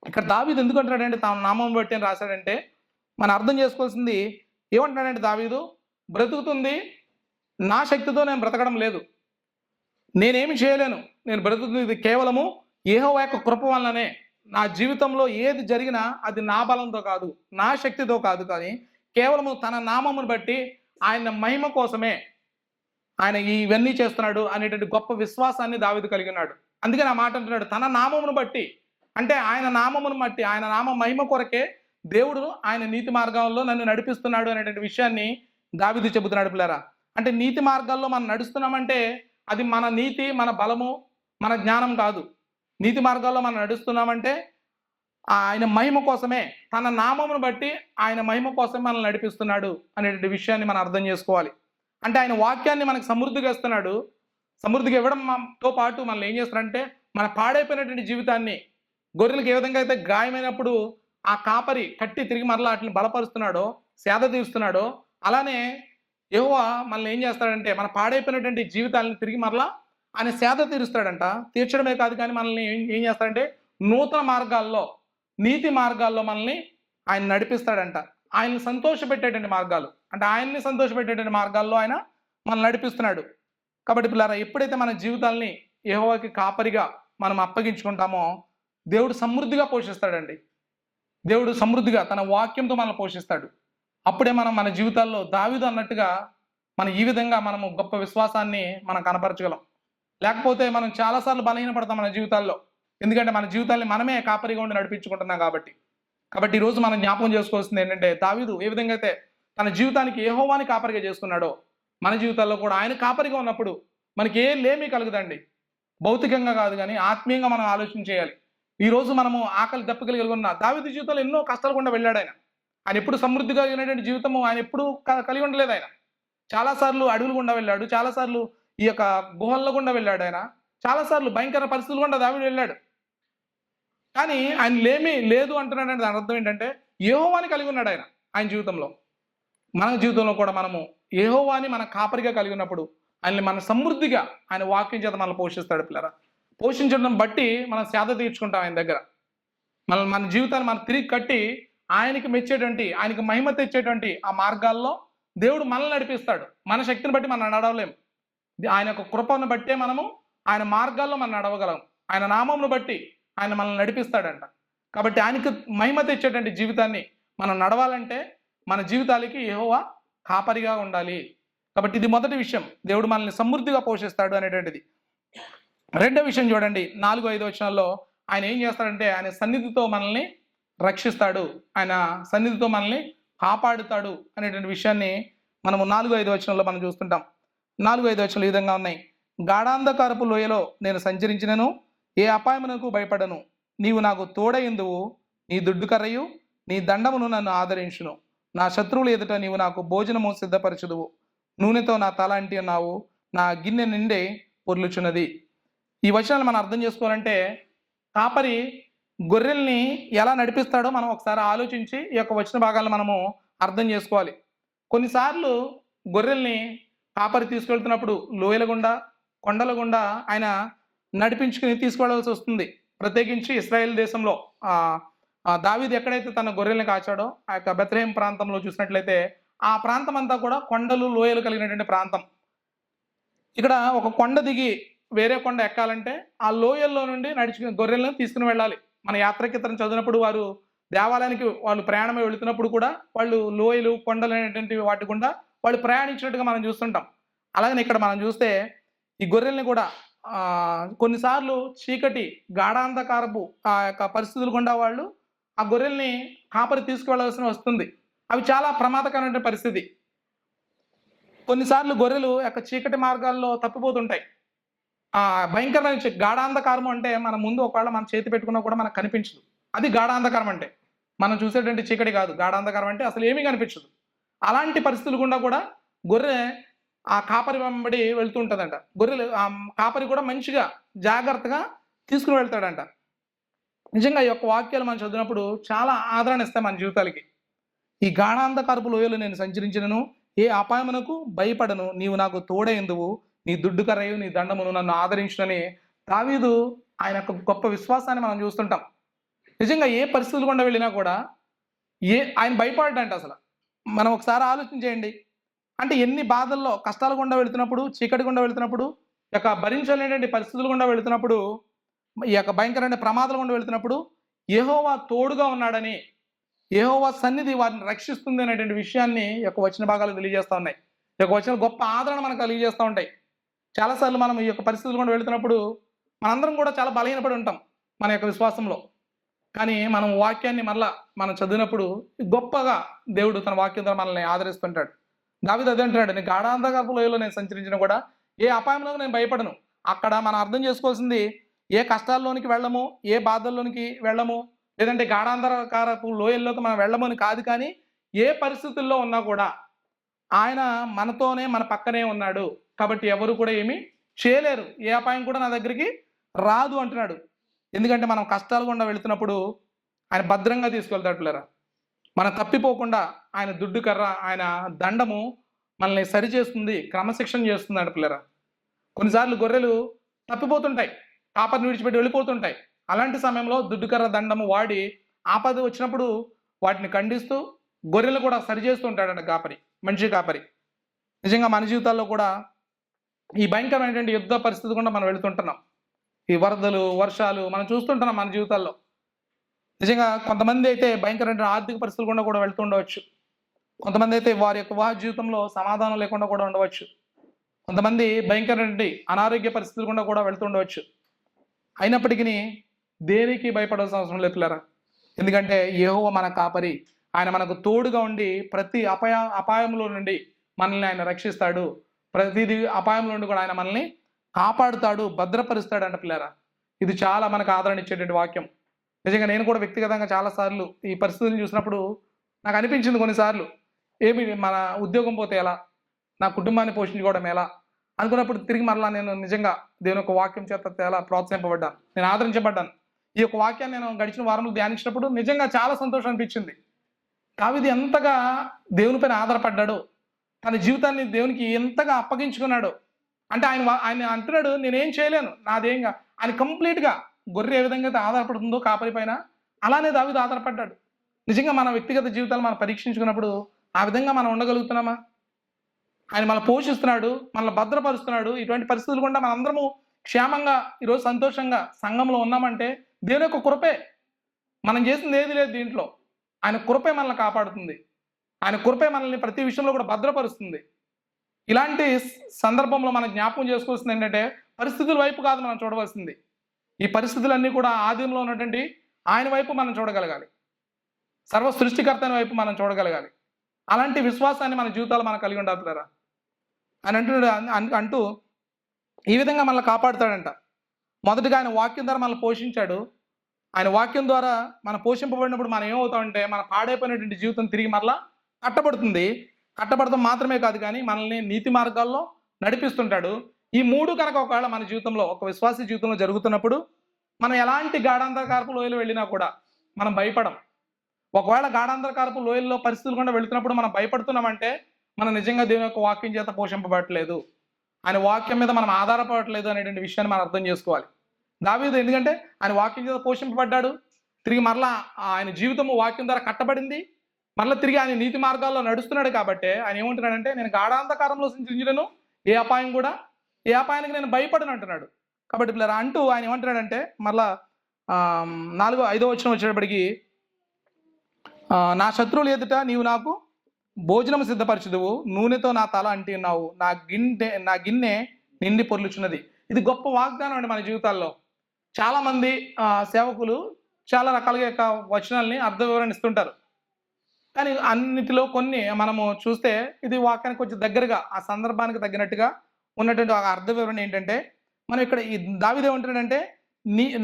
Speaker 1: ఇక్కడ దావీదు ఎందుకు అంటాడంటే తన నామం బట్టి అని రాశాడంటే మనం అర్థం చేసుకోవాల్సింది ఏమంటాడంటే, దావీదు బ్రతుకుతుంది నా శక్తితో నేను బ్రతకడం లేదు, నేనేమి చేయలేను, నేను బ్రతుకుతుంది కేవలము యెహోవా యొక్క కృప వల్లనే. నా జీవితంలో ఏది జరిగినా అది నా బలంతో కాదు, నా శక్తితో కాదు, కానీ కేవలము తన నామమును బట్టి ఆయన మహిమ కోసమే ఆయన ఇవన్నీ చేస్తున్నాడు అనేటువంటి గొప్ప విశ్వాసాన్ని దావీదు కలిగి ఉన్నాడు. అందుకని ఆ మాట అంటున్నాడు, తన నామమును బట్టి. అంటే ఆయన నామమును బట్టి, ఆయన నామ మహిమ కొరకే దేవుడు ఆయన నీతి మార్గాల్లో నన్ను నడిపిస్తున్నాడు అనేటువంటి విషయాన్ని దావీదు చెబుతున్నాడు. పిల్లరా, అంటే నీతి మార్గాల్లో మనం నడుస్తున్నామంటే అది మన నీతి, మన బలము, మన జ్ఞానం కాదు. నీతి మార్గాల్లో మనం నడుస్తున్నామంటే ఆయన మహిమ కోసమే, తన నామమును బట్టి ఆయన మహిమ కోసమే మనల్ని నడిపిస్తున్నాడు అనేటువంటి విషయాన్ని మనం అర్థం చేసుకోవాలి. అంటే ఆయన వాక్యాన్ని మనకు సమృద్ధిగా ఇస్తున్నాడు. సమృద్ధిగా ఇవ్వడంతో పాటు మనల్ని ఏం చేస్తున్నాడంటే మన పాడైపోయినటువంటి జీవితాన్ని, గొర్రెలకు ఏ విధంగా అయితే గాయమైనప్పుడు ఆ కాపరి కట్టి తిరిగి మరలా వాటిని బలపరుస్తున్నాడో, సేద తీరుస్తున్నాడో, అలానే యెహోవా మనల్ని ఏం చేస్తాడంటే మన పాడైపోయినటువంటి జీవితాలను తిరిగి మరలా ఆయన సేద తీరుస్తాడంట. తీర్చడమే కాదు కానీ మనల్ని ఏం చేస్తాడంటే నూతన మార్గాల్లో, నీతి మార్గాల్లో మనల్ని ఆయన నడిపిస్తాడంట. ఆయన్ని సంతోషపెట్టేటువంటి మార్గాలు, అంటే ఆయన్ని సంతోషపెట్టేటువంటి మార్గాల్లో ఆయన మనల్ని నడిపిస్తున్నాడు. కాబట్టి పిల్లారా, ఎప్పుడైతే మన జీవితాల్ని యెహోవాకి కాపరిగా మనం అప్పగించుకుంటామో దేవుడు సమృద్ధిగా పోషిస్తాడండి. దేవుడు సమృద్ధిగా తన వాక్యంతో మనల్ని పోషిస్తాడు. అప్పుడే మనం మన జీవితాల్లో దావీదు అన్నట్టుగా మనం ఈ విధంగా మనము గొప్ప విశ్వాసాన్ని మనం కనపరచగలం. లేకపోతే మనం చాలాసార్లు బలహీనపడతాం మన జీవితాల్లో. ఎందుకంటే మన జీవితాన్ని మనమే కాపరిగా ఉండి నడిపించుకుంటున్నాం కాబట్టి. కాబట్టి ఈరోజు మనం జ్ఞాపకం చేసుకోవాల్సింది ఏంటంటే, దావీదు ఏ విధంగా అయితే తన జీవితానికి యెహోవాని కాపరిగా చేసుకున్నాడో మన జీవితాల్లో కూడా ఆయన కాపరిగా ఉన్నప్పుడు మనకి ఏ లేమి కలుగుదండి. భౌతికంగా కాదు కానీ ఆత్మీయంగా మనం ఆలోచన చేయాలి. ఈరోజు మనము ఆకలి దప్పికలు కలిగి ఉన్న దావీదు జీవితంలో ఎన్నో కష్టాలు గుండా వెళ్ళాడు ఆయన. ఆయన ఎప్పుడు సమృద్ధిగా కలిగినటువంటి జీవితము ఆయన ఎప్పుడు కలిగి ఉండలేదు. ఆయన చాలాసార్లు అడవులు గుండా వెళ్ళాడు, చాలాసార్లు ఈ యొక్క గుహల్లో గుండా వెళ్ళాడు. ఆయన చాలాసార్లు భయంకర పరిస్థితులు గుండా దావీదు వెళ్ళాడు. కానీ ఆయన లేమి లేదు అంటున్నాడంటే దాని అర్థం ఏంటంటే యెహోవాని కలిగి ఉన్నాడు ఆయన. ఆయన జీవితంలో మన జీవితంలో కూడా మనము యెహోవాని మన కాపరిగా కలిగి ఉన్నప్పుడు ఆయన్ని మన సమృద్ధిగా ఆయన వాక్యం చేత మనల్ని పోషిస్తాడు పిల్లరా. పోషించడం బట్టి మనం సేద తీర్చుకుంటాం ఆయన దగ్గర. మన జీవితాన్ని మనం తిరిగి కట్టి ఆయనకి మెచ్చేటువంటి, ఆయనకి మహిమ తెచ్చేటువంటి ఆ మార్గాల్లో దేవుడు మనల్ని నడిపిస్తాడు. మన శక్తిని బట్టి మనం నడవలేము. ఆయన యొక్క కృపను బట్టే మనము ఆయన మార్గాల్లో మనం నడవగలం. ఆయన నామమును బట్టి ఆయన మనల్ని నడిపిస్తాడంట. కాబట్టి ఆయనకి మహిమ తెచ్చేటువంటి జీవితాన్ని మనం నడవాలంటే మన జీవితాలకి యెహోవా కాపరిగా ఉండాలి. కాబట్టి ఇది మొదటి విషయం, దేవుడు మనల్ని సమృద్ధిగా పోషిస్తాడు అనేటువంటిది. రెండో విషయం చూడండి, 4-5 వచనాల్లో ఆయన ఏం చేస్తాడంటే ఆయన సన్నిధితో మనల్ని రక్షిస్తాడు, ఆయన సన్నిధితో మనల్ని కాపాడుతాడు అనేటువంటి విషయాన్ని మనము 4-5 వచనంలో మనం చూస్తుంటాం. 4-5 వచనాలు ఈ విధంగా ఉన్నాయి. గాఢాంధకారపు లోయలో నేను సంచరించినను ఏ అపాయమునకు భయపడను. నీవు నాకు తోడైందువు, నీ దుడ్డు కర్రయు నీ దండమును నన్ను ఆదరించును. నా శత్రువులు ఎదుట నీవు నాకు భోజనము సిద్ధపరచుదువు. నూనెతో నా తల అంటి ఉన్నావు, నా గిన్నె నిండే పొర్లుచున్నది. ఈ వచనాలు మనం అర్థం చేసుకోవాలంటే కాపరి గొర్రెల్ని ఎలా నడిపిస్తాడో మనం ఒకసారి ఆలోచించి ఈ యొక్క వచన భాగాలను మనము అర్థం చేసుకోవాలి. కొన్నిసార్లు గొర్రెల్ని కాపరి తీసుకెళ్తున్నప్పుడు లోయల గుండా, కొండల గుండా ఆయన నడిపించుకుని తీసుకెళ్లాల్సి వస్తుంది. ప్రత్యేకించి ఇశ్రాయేల్ దేశంలో దావీదు ఎక్కడైతే తన గొర్రెల్ని కాచాడో ఆ యొక్క బెత్లెహేం ప్రాంతంలో చూసినట్లయితే ఆ ప్రాంతం అంతా కూడా కొండలు, లోయలు కలిగినటువంటి ప్రాంతం. ఇక్కడ ఒక కొండ దిగి వేరే కొండ ఎక్కాలంటే ఆ లోయల్లో నుండి గొర్రెలను తీసుకుని వెళ్ళాలి. మన యాత్రకితరం చదివినప్పుడు వారు దేవాలయానికి వాళ్ళు ప్రయాణమై వెళుతున్నప్పుడు కూడా వాళ్ళు లోయలు, కొండలు అనేటువంటి వాటి గుండా వాళ్ళు ప్రయాణించినట్టుగా మనం చూస్తుంటాం. అలాగనే ఇక్కడ మనం చూస్తే ఈ గొర్రెల్ని కూడా కొన్నిసార్లు చీకటి, గాఢాంధకారపు ఆ యొక్క పరిస్థితులు గుండా వాళ్ళు ఆ గొర్రెల్ని కాపరి తీసుకువెళ్ళవలసి వస్తుంది. అవి చాలా ప్రమాదకరమైన పరిస్థితి. కొన్నిసార్లు గొర్రెలు యొక్క చీకటి మార్గాల్లో తప్పిపోతుంటాయి. భయంకరమైన గాఢాంధకారం అంటే మన ముందు ఒకవేళ మన చేతి పెట్టుకున్నా కూడా మనకు కనిపించదు. అది గాఢాంధకారం అంటే. మనం చూసేటువంటి చీకటి కాదు. గాఢాంధకారం అంటే అసలు ఏమీ కనిపించదు. అలాంటి పరిస్థితులు గుండా కూడా గొర్రె ఆ కాపరి వెంబడి వెళ్తూ ఉంటుందంట. గొర్రెలు ఆ కాపరి కూడా మంచిగా జాగ్రత్తగా తీసుకుని వెళ్తాడంట. నిజంగా ఈ యొక్క వాక్యాలు మనం చదివినప్పుడు చాలా ఆదరణ ఇస్తాయి మన జీవితాలకి. ఈ గాఢాంధకారపు లోయలో నేను సంచరించినను ఏ అపాయమునకు భయపడను, నీవు నాకు తోడైందువు, నీ దుడ్డు కర్రయు నీ దండమును నన్ను ఆదరించునని దావీదు ఆయన యొక్క గొప్ప విశ్వాసాన్ని మనం చూస్తుంటాం. నిజంగా ఏ పరిస్థితులు గుండా వెళ్ళినా కూడా ఆయన భయపడ్డంట. అసలు మనం ఒకసారి ఆలోచన చేయండి. అంటే ఎన్ని బాధల్లో, కష్టాలు గుండా వెళుతున్నప్పుడు, చీకటి గుండా వెళుతున్నప్పుడు, ఈ యొక్క భరించలేనటువంటి పరిస్థితులు గుండా వెళుతున్నప్పుడు, ఈ యొక్క భయంకరమైన ప్రమాదాలు గుండా వెళుతున్నప్పుడు యెహోవా తోడుగా ఉన్నాడని, యెహోవా సన్నిధి వారిని రక్షిస్తుంది అనేటువంటి విషయాన్ని ఈ యొక్క వచన భాగాలు తెలియజేస్తూ ఉన్నాయి. ఈ యొక్క వచన గొప్ప ఆదరణ మనకు కలిగజేస్తూ ఉంటాయి. చాలాసార్లు మనం ఈ యొక్క పరిస్థితులు గుండా వెళుతున్నప్పుడు మనందరం కూడా చాలా బలహీనపడి ఉంటాం మన యొక్క విశ్వాసంలో. కానీ మనం వాక్యాన్ని మరలా మనం చదివినప్పుడు గొప్పగా దేవుడు తన వాక్యం ద్వారా మనల్ని ఆదరిస్తుంటాడు. దావీదు అదే అంటున్నాడు, నేను గాఢాంధకారపు లోయలో నేను సంచరించిన కూడా ఏ అపాయంలో నేను భయపడను. అక్కడ మనం అర్థం చేసుకోవాల్సింది ఏ కష్టాల్లోనికి వెళ్ళము, ఏ బాధల్లోనికి వెళ్ళము, లేదంటే గాఢాంధకారపు లోయల్లోకి మనం వెళ్ళము అని కాదు. కానీ ఏ పరిస్థితుల్లో ఉన్నా కూడా ఆయన మనతోనే, మన పక్కనే ఉన్నాడు. కాబట్టి ఎవరు కూడా ఏమీ చేయలేరు, ఏ అపాయం కూడా నా దగ్గరికి రాదు అంటున్నాడు. ఎందుకంటే మనం కష్టాలు గుండా వెళుతున్నప్పుడు ఆయన భద్రంగా తీసుకెళ్తాడు పిల్లరా. మనం తప్పిపోకుండా ఆయన దుడ్డు కర్ర, ఆయన దండము మనల్ని సరిచేస్తుంది, క్రమశిక్షణ చేస్తుంది పిల్లరా. కొన్నిసార్లు గొర్రెలు తప్పిపోతుంటాయి, కాపరిని విడిచిపెట్టి వెళ్ళిపోతుంటాయి. అలాంటి సమయంలో దుడ్డు కర్ర, దండము వాడి ఆపద వచ్చినప్పుడు వాటిని ఖండిస్తూ గొర్రెలు కూడా సరిచేస్తూ ఉంటాడంట కాపరి, మంచి కాపరి. నిజంగా మన జీవితాల్లో కూడా ఈ భయంకరమైనటువంటి యుద్ధ పరిస్థితి కూడా మనం వెళుతుంటున్నాం. ఈ వరదలు, వర్షాలు మనం చూస్తుంటున్నాం మన జీవితాల్లో. నిజంగా కొంతమంది అయితే భయంకరమైన ఆర్థిక పరిస్థితులు గుండా కూడా వెళ్తుండవచ్చు. కొంతమంది అయితే వారి యొక్క వివాహ జీవితంలో సమాధానం లేకుండా కూడా ఉండవచ్చు. కొంతమంది భయంకరమైన అనారోగ్య పరిస్థితులు గుండా కూడా వెళ్తుండవచ్చు. అయినప్పటికీ దేనికి భయపడాల్సిన అవసరం లేదు పిల్లరా. ఎందుకంటే యెహోవా మన కాపరి. ఆయన మనకు తోడుగా ఉండి ప్రతి అపాయంలో నుండి మనల్ని ఆయన రక్షిస్తాడు. ప్రతిదీ అపాయంలో నుండి కూడా ఆయన మనల్ని కాపాడుతాడు, భద్రపరుస్తాడు అంట పిల్లరా. ఇది చాలా మనకు ఆదరణ ఇచ్చేటువంటి వాక్యం. నిజంగా నేను కూడా వ్యక్తిగతంగా చాలాసార్లు ఈ పరిస్థితులను చూసినప్పుడు నాకు అనిపించింది కొన్నిసార్లు, ఏమి మన ఉద్యోగం పోతే ఎలా, నా కుటుంబాన్ని పోషించుకోవడం ఎలా అనుకున్నప్పుడు తిరిగి మరలా నేను నిజంగా దేవుని యొక్క వాక్యం చేత చాలా ప్రోత్సహింపబడ్డాను, నేను ఆదరించబడ్డాను. ఈ యొక్క వాక్యాన్ని నేను గడిచిన వారంలో ధ్యానించినప్పుడు నిజంగా చాలా సంతోషం అనిపించింది. దావీదు ఎంతగా దేవునిపైన ఆధారపడ్డాడు, తన జీవితాన్ని దేవునికి ఎంతగా అప్పగించుకున్నాడు. అంటే ఆయన అంటున్నాడు, నేనేం చేయలేను, నాదేంగా. ఆయన కంప్లీట్గా గొర్రె ఏ విధంగా అయితే ఆధారపడుతుందో కాపరి పైన, అలానే దావీదు ఆధారపడ్డాడు. నిజంగా మన వ్యక్తిగత జీవితాలు మనం పరీక్షించుకున్నప్పుడు ఆ విధంగా మనం ఉండగలుగుతున్నామా? ఆయన మనల్ని పోషిస్తున్నాడు, మనల్ని భద్రపరుస్తున్నాడు. ఇటువంటి పరిస్థితులు కూడా మన అందరము క్షేమంగా ఈరోజు సంతోషంగా సంఘంలో ఉన్నామంటే దేవుని యొక్క కృపే. మనం చేసింది ఏది లేదు దీంట్లో. ఆయన కృపే మనల్ని కాపాడుతుంది. ఆయన కృపే మనల్ని ప్రతి విషయంలో కూడా భద్రపరుస్తుంది. ఇలాంటి సందర్భంలో మనం జ్ఞాపకం చేసుకోవాల్సింది ఏంటంటే, పరిస్థితుల వైపు కాదు మనం చూడవలసింది. ఈ పరిస్థితులన్నీ కూడా ఆదిలో ఉన్నటువంటి ఆయన వైపు మనం చూడగలగాలి. సర్వ సృష్టికర్త వైపు మనం చూడగలగాలి. అలాంటి విశ్వాసాన్ని మన జీవితాలు మనం కలిగి ఉండాలి. అని అంటూ ఈ విధంగా మనల్ని కాపాడుతాడంట. మొదటిగా ఆయన వాక్యం ద్వారా మనల్ని పోషించాడు. ఆయన వాక్యం ద్వారా మనం పోషింపబడినప్పుడు మనం ఏమవుతామంటే, మన పాడైపోయినటువంటి జీవితం తిరిగి మరలా కట్టబడుతుంది. కట్టబడటం మాత్రమే కాదు, కానీ మనల్ని నీతి మార్గాల్లో నడిపిస్తుంటాడు. ఈ మూడు కనుక ఒకవేళ మన జీవితంలో, ఒక విశ్వాసీ జీవితంలో జరుగుతున్నప్పుడు మనం ఎలాంటి గాఢాంధకారపు లోయలు వెళ్ళినా కూడా మనం భయపడం. ఒకవేళ గాఢాంధకారపు లోయల్లో పరిస్థితులు కూడా వెళుతున్నప్పుడు మనం భయపడుతున్నామంటే మనం నిజంగా దేవుని యొక్క వాక్యం చేత పోషింపబడట్లేదు, ఆయన వాక్యం మీద మనం ఆధారపడట్లేదు అనేటువంటి విషయాన్ని మనం అర్థం చేసుకోవాలి. దావీదు ఎందుకంటే ఆయన వాక్యం చేత పోషింపబడ్డాడు, తిరిగి మరలా ఆయన జీవితము వాక్యం ద్వారా కట్టబడింది, మరలా తిరిగి ఆయన నీతి మార్గాల్లో నడుస్తున్నాడు. కాబట్టి ఆయన ఏమంటున్నాడంటే, నేను గాఢాంధకారంలో సంచరించినను ఏ అపాయానికి నేను భయపడను అంటున్నాడు. కాబట్టి పిల్లరా అంటూ ఆయన ఏమంటున్నాడంటే, మరలా 4-5 వచనం వచ్చేటప్పటికి, నా శత్రువులు ఎదుట నీవు నాకు భోజనం సిద్ధపరచుదువు, నూనెతో నా తల అంటి ఉన్నావు, నా గిన్నె నిండి పొర్లుచున్నది. ఇది గొప్ప వాగ్దానం అండి మన జీవితాల్లో. చాలామంది సేవకులు చాలా రకాలుగా యొక్క వచనాల్ని అర్థ వివరణ ఇస్తుంటారు. కానీ అన్నిటిలో కొన్ని మనము చూస్తే ఇది వాక్యానికి కొంచెం దగ్గరగా, ఆ సందర్భానికి తగ్గినట్టుగా ఉన్నటువంటి ఒక అర్థ వివరణ ఏంటంటే, మనం ఇక్కడ ఈ దావీదు ఏమంటున్నాడంటే,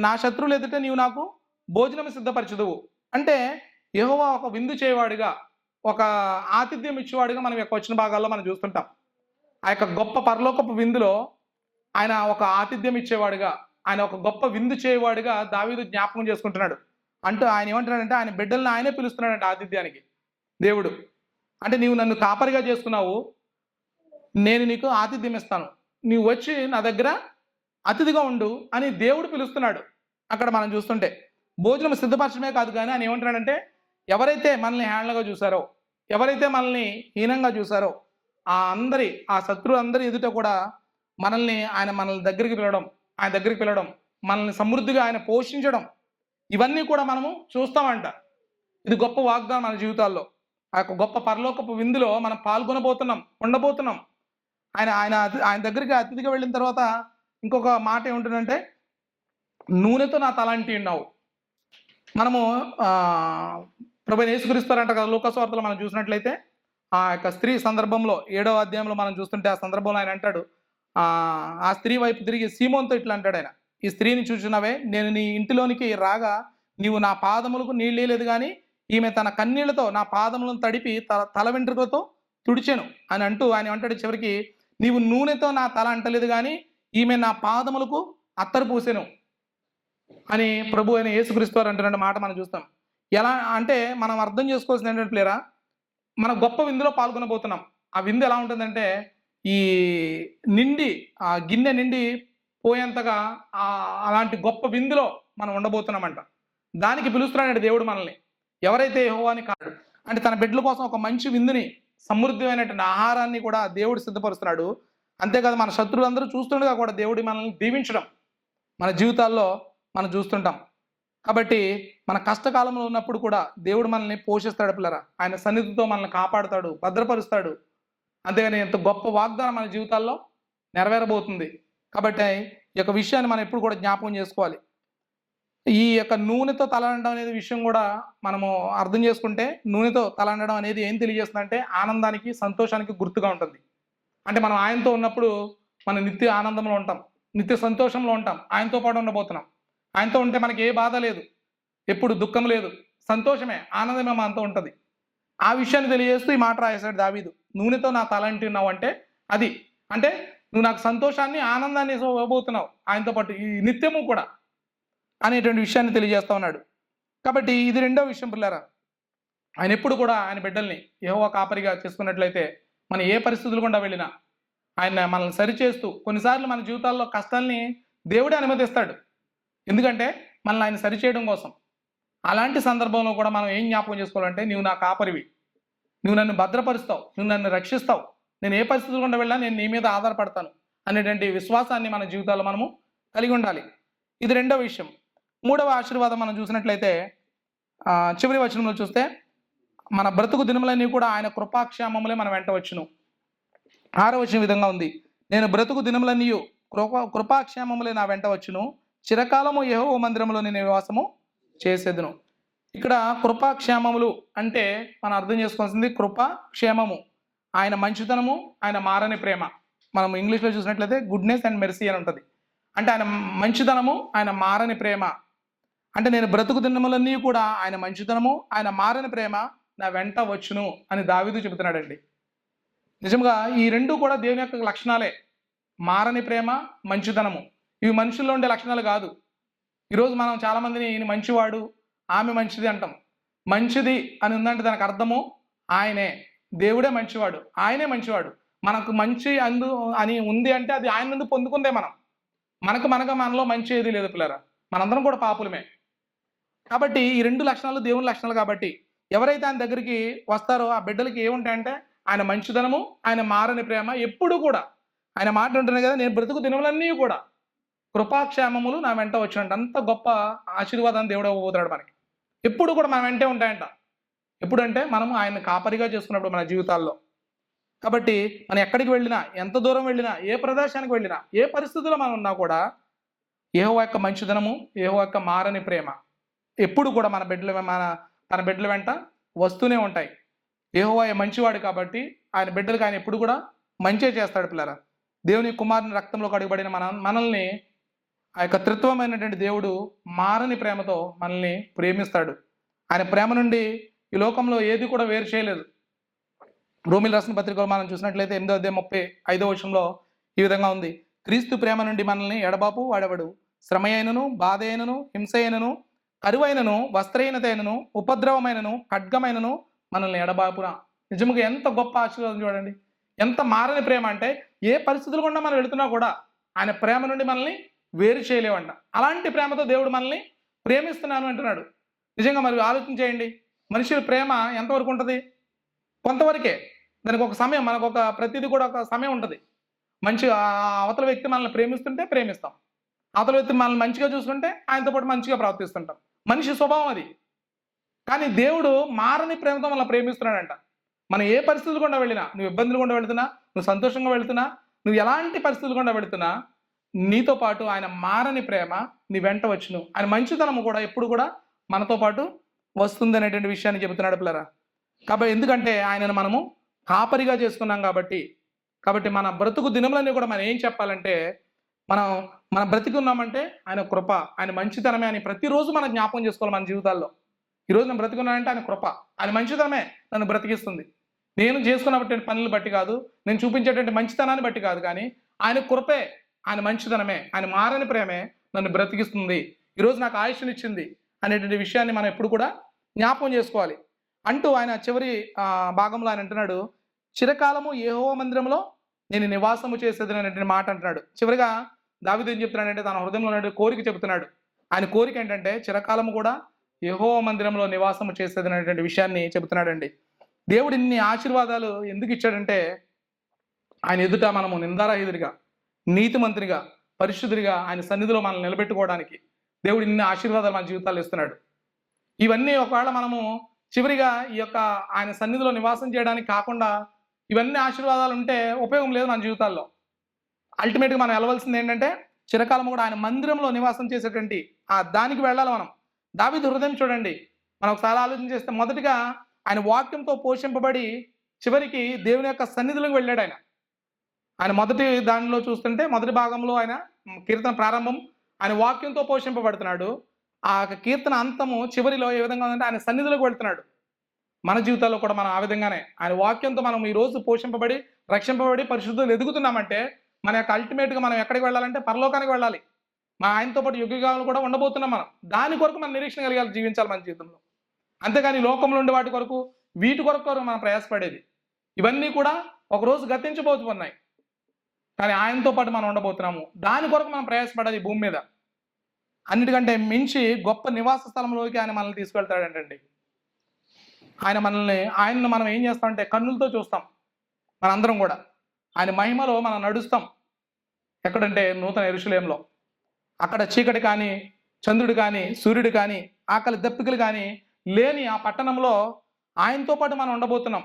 Speaker 1: నా శత్రువులు ఎదుట నీవు నాకు భోజనం సిద్ధపరచుదువు అంటే, యెహోవా ఒక విందు చేయవాడిగా, ఒక ఆతిథ్యం ఇచ్చేవాడిగా మనం యొక్క వచ్చిన భాగాల్లో మనం చూస్తుంటాం. ఆ యొక్క గొప్ప పరలోకపు విందులో ఆయన ఒక ఆతిథ్యం ఇచ్చేవాడిగా, ఆయన ఒక గొప్ప విందు చేయవాడిగా దావీదు జ్ఞాపకం చేసుకుంటున్నాడు. అంటూ ఆయన ఏమంటున్నాడంటే, ఆయన బిడ్డల్ని ఆయనే పిలుస్తున్నాడంటే ఆతిథ్యానికి. దేవుడు అంటే, నీవు నన్ను కాపరిగా చేసుకున్నావు, నేను నీకు ఆతిథ్యం ఇస్తాను, నీవు వచ్చి నా దగ్గర అతిథిగా ఉండు అని దేవుడు పిలుస్తున్నాడు. అక్కడ మనం చూస్తుంటే భోజనం సిద్ధపరచడమే కాదు, కానీ ఆయన ఏమంటున్నాడంటే, ఎవరైతే మనల్ని హేళనగా చూసారో, ఎవరైతే మనల్ని హీనంగా చూసారో ఆ శత్రువు అందరి ఎదుట కూడా మనల్ని దగ్గరికి పిలవడం, మనల్ని సమృద్ధిగా ఆయన పోషించడం, ఇవన్నీ కూడా మనము చూస్తామంట. ఇది గొప్ప వాగ్దానం మన జీవితాల్లో. ఆ యొక్క గొప్ప పరలోకపు విందులో మనం ఉండబోతున్నాం. ఆయన దగ్గరికి అతిథిగా వెళ్ళిన తర్వాత ఇంకొక మాట ఏముంటుందంటే, నూనెతో నా తల అంటి ఉన్నావు. మనము ప్రభువైన యేసుక్రీస్తు కదా, లూకా సువార్తలో మనం చూసినట్లయితే ఆ యొక్క స్త్రీ సందర్భంలో 7వ అధ్యాయంలో మనం చూస్తుంటే, ఆ సందర్భంలో ఆయన అంటాడు, ఆ స్త్రీ వైపు తిరిగి సీమోన్తో ఇట్లా అంటాడు ఆయన, ఈ స్త్రీని చూసినవే, నేను నీ ఇంటిలోనికి రాగా నీవు నా పాదములకు నీళ్ళు లేదు, కానీ ఈమె తన కన్నీళ్లతో నా పాదములను తడిపి తల వెంట్రుకలతో తుడిచాను అని అంటూ ఆయన అంటాడు చివరికి, నీవు నూనెతో నా తల అంటలేదు, కానీ ఈమె నా పాదములకు అత్తరు పూసెను అని ప్రభు అయిన యేసుక్రీస్తు వారు అంటున్న మాట మనం చూస్తాం. ఎలా అంటే, మనం అర్థం చేసుకోవాల్సింది ఏంటంటే ప్లేరా, మనం గొప్ప విందులో పాల్గొనబోతున్నాం. ఆ విందు ఎలా ఉంటుందంటే, ఆ గిన్నె నిండి పోయేంతగా అలాంటి గొప్ప విందులో మనం ఉండబోతున్నామంట. దానికి పిలుస్తున్నాడు దేవుడు మనల్ని. ఎవరైతే యెహోవాని కాదు అంటే, తన బిడ్డల కోసం ఒక మంచి విందుని, సమృద్ధమైనటువంటి ఆహారాన్ని కూడా దేవుడు సిద్ధపరుస్తున్నాడు. అంతేకాదు మన శత్రువులందరూ చూస్తుండగా కూడా దేవుడి మనల్ని దీవించడం మన జీవితాల్లో మనం చూస్తుంటాం. కాబట్టి మన కష్టకాలంలో ఉన్నప్పుడు కూడా దేవుడు మనల్ని పోషిస్తాడు పిల్లరా. ఆయన సన్నిధితో మనల్ని కాపాడుతాడు, భద్రపరుస్తాడు. అంతేగాని ఎంత గొప్ప వాగ్దానం మన జీవితాల్లో నెరవేరబోతుంది. కాబట్టి ఈ యొక్క విషయాన్ని మనం ఎప్పుడు కూడా జ్ఞాపకం చేసుకోవాలి. ఈ యొక్క నూనెతో తలండడం అనేది విషయం కూడా మనము అర్థం చేసుకుంటే, నూనెతో తలండడం అనేది ఏం తెలియజేస్తుందంటే ఆనందానికి, సంతోషానికి గుర్తుగా ఉంటుంది. అంటే మనం ఆయనతో ఉన్నప్పుడు మనం నిత్య ఆనందంలో ఉంటాం, నిత్య సంతోషంలో ఉంటాం, ఆయనతో పాటు ఉండబోతున్నాం. ఆయనతో ఉంటే మనకి ఏ బాధ లేదు, ఎప్పుడు దుఃఖం లేదు, సంతోషమే, ఆనందమే మనతో ఉంటుంది. ఆ విషయాన్ని తెలియజేస్తూ ఈ మాట రాసేశాడు దావీదు. నూనెతో నా తల అంటున్నావు అంటే అది, అంటే నువ్వు నాకు సంతోషాన్ని, ఆనందాన్ని ఇవ్వబోతున్నావు ఆయనతో పాటు ఈ నిత్యము కూడా అనేటువంటి విషయాన్ని తెలియజేస్తా ఉన్నాడు. కాబట్టి ఇది రెండో విషయం పిల్లారా. ఆయన ఎప్పుడు కూడా ఆయన బిడ్డల్ని యెహోవా కాపరిగా చేసుకున్నట్లయితే మనం ఏ పరిస్థితులు గుండా వెళ్ళినా ఆయన మనల్ని సరిచేస్తూ, కొన్నిసార్లు మన జీవితాల్లో కష్టాల్ని దేవుడే అనుమతిస్తాడు. ఎందుకంటే మనల్ని ఆయన సరిచేయడం కోసం. అలాంటి సందర్భంలో కూడా మనం ఏం జ్ఞాపకం చేసుకోవాలంటే, నువ్వు నా కాపరివి, నువ్వు నన్ను భద్రపరుస్తావు, నువ్వు నన్ను రక్షిస్తావు, నేను ఏ పరిస్థితులు గుండా వెళ్ళినా నేను నీ మీద ఆధారపడతాను అనేటువంటి విశ్వాసాన్ని మన జీవితాల్లో మనము కలిగి ఉండాలి. ఇది రెండో విషయం. మూడవ ఆశీర్వాదం మనం చూసినట్లయితే చివరి వచనంలో చూస్తే, మన బ్రతుకు దినములన్నీ కూడా ఆయన కృపాక్షేమములే మన వెంట వచ్చును. 6వ వచనం విధంగా ఉంది, నేను బ్రతుకు దినములన్నీ కృపాక్షేమములే నా వెంట వచ్చును, చిరకాలము యెహోవా మందిరములో నేను నివాసము చేసేదును. ఇక్కడ కృపాక్షేమములు అంటే మనం అర్థం చేసుకోవాల్సింది కృప, క్షేమము, ఆయన మంచితనము, ఆయన మారని ప్రేమ. మనం ఇంగ్లీష్లో చూసినట్లయితే గుడ్నెస్ అండ్ మెర్సీ అని ఉంటుంది. అంటే ఆయన మంచితనము, ఆయన మారని ప్రేమ. అంటే నేను బ్రతుకు దినములన్నీ కూడా ఆయన మంచితనము, ఆయన మారని ప్రేమ నా వెంట వచ్చును అని దావీదు చెబుతున్నాడండి. నిజంగా ఈ రెండు కూడా దేవుని యొక్క లక్షణాలే. మారని ప్రేమ, మంచితనము, ఇవి మనుషుల్లో ఉండే లక్షణాలు కాదు. ఈరోజు మనం చాలామందిని ఈయన మంచివాడు, ఆమె మంచిది అంటాం. మంచిది అని ఉందంటే దానికి అర్థము ఆయనే, దేవుడే మంచివాడు, ఆయనే మంచివాడు. మనకు మంచి అని ఉంది అంటే అది ఆయన నుండి పొందుకుందే. మనలో మంచి ఏది లేదు పిల్లరా, మనందరం కూడా పాపులమే. కాబట్టి ఈ రెండు లక్షణాలు దేవుని లక్షణాలు. కాబట్టి ఎవరైతే ఆయన దగ్గరికి వస్తారో ఆ బిడ్డలకి ఏముంటాయంటే ఆయన మంచితనము, ఆయన మారని ప్రేమ. ఎప్పుడు కూడా ఆయన మాట ఉంటున్నాయి కదా, నేను బ్రతుకు దినములన్నీ కూడా కృపాక్షేమములు నా వెంట వచ్చినట్టు. అంత గొప్ప ఆశీర్వాదాన్ని దేవుడు ఇవ్వబోతున్నాడు మనకి. ఎప్పుడు కూడా మన వెంటే ఉంటాయంట. ఎప్పుడంటే మనము ఆయన కాపరిగా చేసుకున్నప్పుడు మన జీవితాల్లో. కాబట్టి మనం ఎక్కడికి వెళ్ళినా, ఎంత దూరం వెళ్ళినా, ఏ ప్రదేశానికి వెళ్ళినా, ఏ పరిస్థితుల్లో మనం ఉన్నా కూడా యెహోవా యొక్క మంచితనము, యెహోవా యొక్క మారని ప్రేమ ఎప్పుడు కూడా తన బిడ్డల వెంట వస్తూనే ఉంటాయి. యెహోవా మంచివాడు కాబట్టి ఆయన బిడ్డలకు ఆయన ఎప్పుడు కూడా మంచే చేస్తాడు పిల్లరా. దేవుని కుమారుని రక్తంలో కడుగుబడిన మనల్ని ఆ యొక్క త్రిత్వమైనటువంటి దేవుడు మారని ప్రేమతో మనల్ని ప్రేమిస్తాడు. ఆయన ప్రేమ నుండి ఈ లోకంలో ఏది కూడా వేరు చేయలేదు. రోమిల్ రాసిన పత్రికలో మనం చూసినట్లయితే 8:35 వచనంలో ఈ విధంగా ఉంది, క్రీస్తు ప్రేమ నుండి మనల్ని ఎడబాపు వాడెవడు, శ్రమ అయినను, బాధ అయినను, హింస అయినను, కరువైనను, వస్త్రహీనతైనను, ఉపద్రవమైనను, ఖడ్గమైనను మనల్ని ఎడబాపున. నిజంగా ఎంత గొప్ప ఆశీర్వాదం చూడండి. ఎంత మారని ప్రేమ అంటే ఏ పరిస్థితులు గుండా మనం వెళుతున్నా కూడా ఆయన ప్రేమ నుండి మనల్ని వేరు చేయలేవంట. అలాంటి ప్రేమతో దేవుడు మనల్ని ప్రేమిస్తున్నాను అంటున్నాడు. నిజంగా మరి ఆలోచించేయండి, మనుషుల ప్రేమ ఎంతవరకు ఉంటుంది? కొంతవరకే. దానికి ఒక సమయం, మనకు ఒక ప్రతిదీ కూడా ఒక సమయం ఉంటుంది. మంచిగా అవతల వ్యక్తి మనల్ని ప్రేమిస్తుంటే ప్రేమిస్తాం, అవతల వ్యక్తి మనల్ని మంచిగా చూసుకుంటే ఆయనతో పాటు మంచిగా ప్రవర్తిస్తుంటాం. మనిషి స్వభావం అది. కానీ దేవుడు మారని ప్రేమతో మనల్ని ప్రేమిస్తున్నాడంట. మనం ఏ పరిస్థితులు గుండా వెళ్ళినా, నువ్వు ఇబ్బందులు గుండా వెళుతున్నా, నువ్వు సంతోషంగా వెళుతున్నా, నువ్వు ఎలాంటి పరిస్థితులు గుండా వెళుతున్నా, నీతో పాటు ఆయన మారని ప్రేమ నీ వెంట వచ్చును. ఆయన మంచితనము కూడా ఎప్పుడు కూడా మనతో పాటు వస్తుంది అనేటువంటి విషయాన్ని చెబుతున్నాడు పిల్లరా. కాబట్టి ఎందుకంటే ఆయనను మనము కాపరిగా చేసుకున్నాం కాబట్టి మన బ్రతుకు దినములన్నీ కూడా మనం ఏం చెప్పాలంటే, మనం బ్రతికున్నామంటే ఆయన కృప, ఆయన మంచితనమే అని ప్రతిరోజు మనం జ్ఞాపకం చేసుకోవాలి మన జీవితాల్లో. ఈరోజు నేను బ్రతికున్నానంటే ఆయన కృప, ఆయన మంచితనమే నన్ను బ్రతికిస్తుంది. నేను చేసుకున్నటువంటి పనులు బట్టి కాదు, నేను చూపించేటువంటి మంచితనాన్ని బట్టి కాదు, కానీ ఆయన కృపే, ఆయన మంచితనమే, ఆయన మారని ప్రేమే నన్ను బ్రతికిస్తుంది, ఈరోజు నాకు ఆయుష్నిచ్చింది అనేటువంటి విషయాన్ని మనం ఎప్పుడు కూడా జ్ఞాపకం చేసుకోవాలి. అంటూ ఆయన చివరి భాగంలో ఆయన అంటున్నాడు, చిరకాలము యెహోవా మందిరంలో నేను నివాసము చేసేది అనేటువంటి మాట అంటున్నాడు. చివరిగా దావీదు ఏం చెప్తున్నాడంటే తన హృదయంలో ఉన్నటువంటి కోరిక చెబుతున్నాడు. ఆయన కోరిక ఏంటంటే చిరకాలము కూడా యెహోవా మందిరంలో నివాసము చేసేది అనేటువంటి విషయాన్ని చెబుతున్నాడండి. దేవుడు ఇన్ని ఆశీర్వాదాలు ఎందుకు ఇచ్చాడంటే, ఆయన ఎదుట మనము నిందారహితుడిగా, నీతిమంతునిగా, పరిశుద్ధుడిగా ఆయన సన్నిధిలో మనల్ని నిలబెట్టుకోవడానికి దేవుడు ఇన్ని ఆశీర్వాదాలు మన జీవితాల్లో ఇస్తున్నాడు. ఇవన్నీ ఒకవేళ మనము చివరిగా ఈ యొక్క ఆయన సన్నిధిలో నివాసం చేయడానికి కాకుండా ఇవన్నీ ఆశీర్వాదాలు ఉంటే ఉపయోగం లేదు మన జీవితాల్లో. అల్టిమేట్గా మనం వెళ్ళవలసింది ఏంటంటే చిరకాలం కూడా ఆయన మందిరంలో నివాసం చేసేటువంటి దానికి వెళ్ళాలి మనం. దావీదు హృదయం చూడండి, మనం ఒకసారి ఆలోచన చేస్తే మొదటిగా ఆయన వాక్యంతో పోషింపబడి చివరికి దేవుని యొక్క సన్నిధిలోకి వెళ్ళాడు ఆయన. ఆయన మొదటి దానిలో చూస్తుంటే మొదటి భాగంలో ఆయన కీర్తన ప్రారంభం ఆయన వాక్యంతో పోషింపబడుతున్నాడు. ఆ కీర్తన అంతము చివరిలో ఏ విధంగా ఉందంటే ఆయన సన్నిధిలోకి వెళ్తున్నాడు. మన జీవితాల్లో కూడా మనం ఆ విధంగానే ఆయన వాక్యంతో మనం ఈ రోజు పోషింపబడి రక్షింపబడి పరిశుద్ధులు ఎదుగుతున్నామంటే మన యొక్క అల్టిమేట్గా మనం ఎక్కడికి వెళ్ళాలంటే పరలోకానికి వెళ్ళాలి. ఆయనతో పాటు యుగకాలంలో కూడా ఉండబోతున్నాం మనం. దాని కొరకు మనం నిరీక్షణ కలిగాలి, జీవించాలి మన జీవితంలో. అంతేగాని లోకంలో ఉండే వాటి కొరకు వీటి కొరకు మనం ప్రయాసపడేది ఇవన్నీ కూడా ఒకరోజు గతించబోతున్నాయి. కానీ ఆయనతో పాటు మనం ఉండబోతున్నాము. దాని కొరకు మనం ప్రయాసపడేది భూమి మీద. అన్నిటికంటే మించి గొప్ప నివాస స్థలంలోకి ఆయన మనల్ని తీసుకెళ్తాడంటండి. ఆయనను మనం ఏం చేస్తామంటే కన్నులతో చూస్తాం. మనందరం కూడా ఆయన మహిమలో మనం నడుస్తాం. ఎక్కడంటే నూతన యెరూషలేములో. అక్కడ చీకటి కానీ, చంద్రుడు కానీ, సూర్యుడు కానీ, ఆకలి దప్పికలు కానీ లేని ఆ పట్టణంలో ఆయనతో పాటు మనం ఉండబోతున్నాం.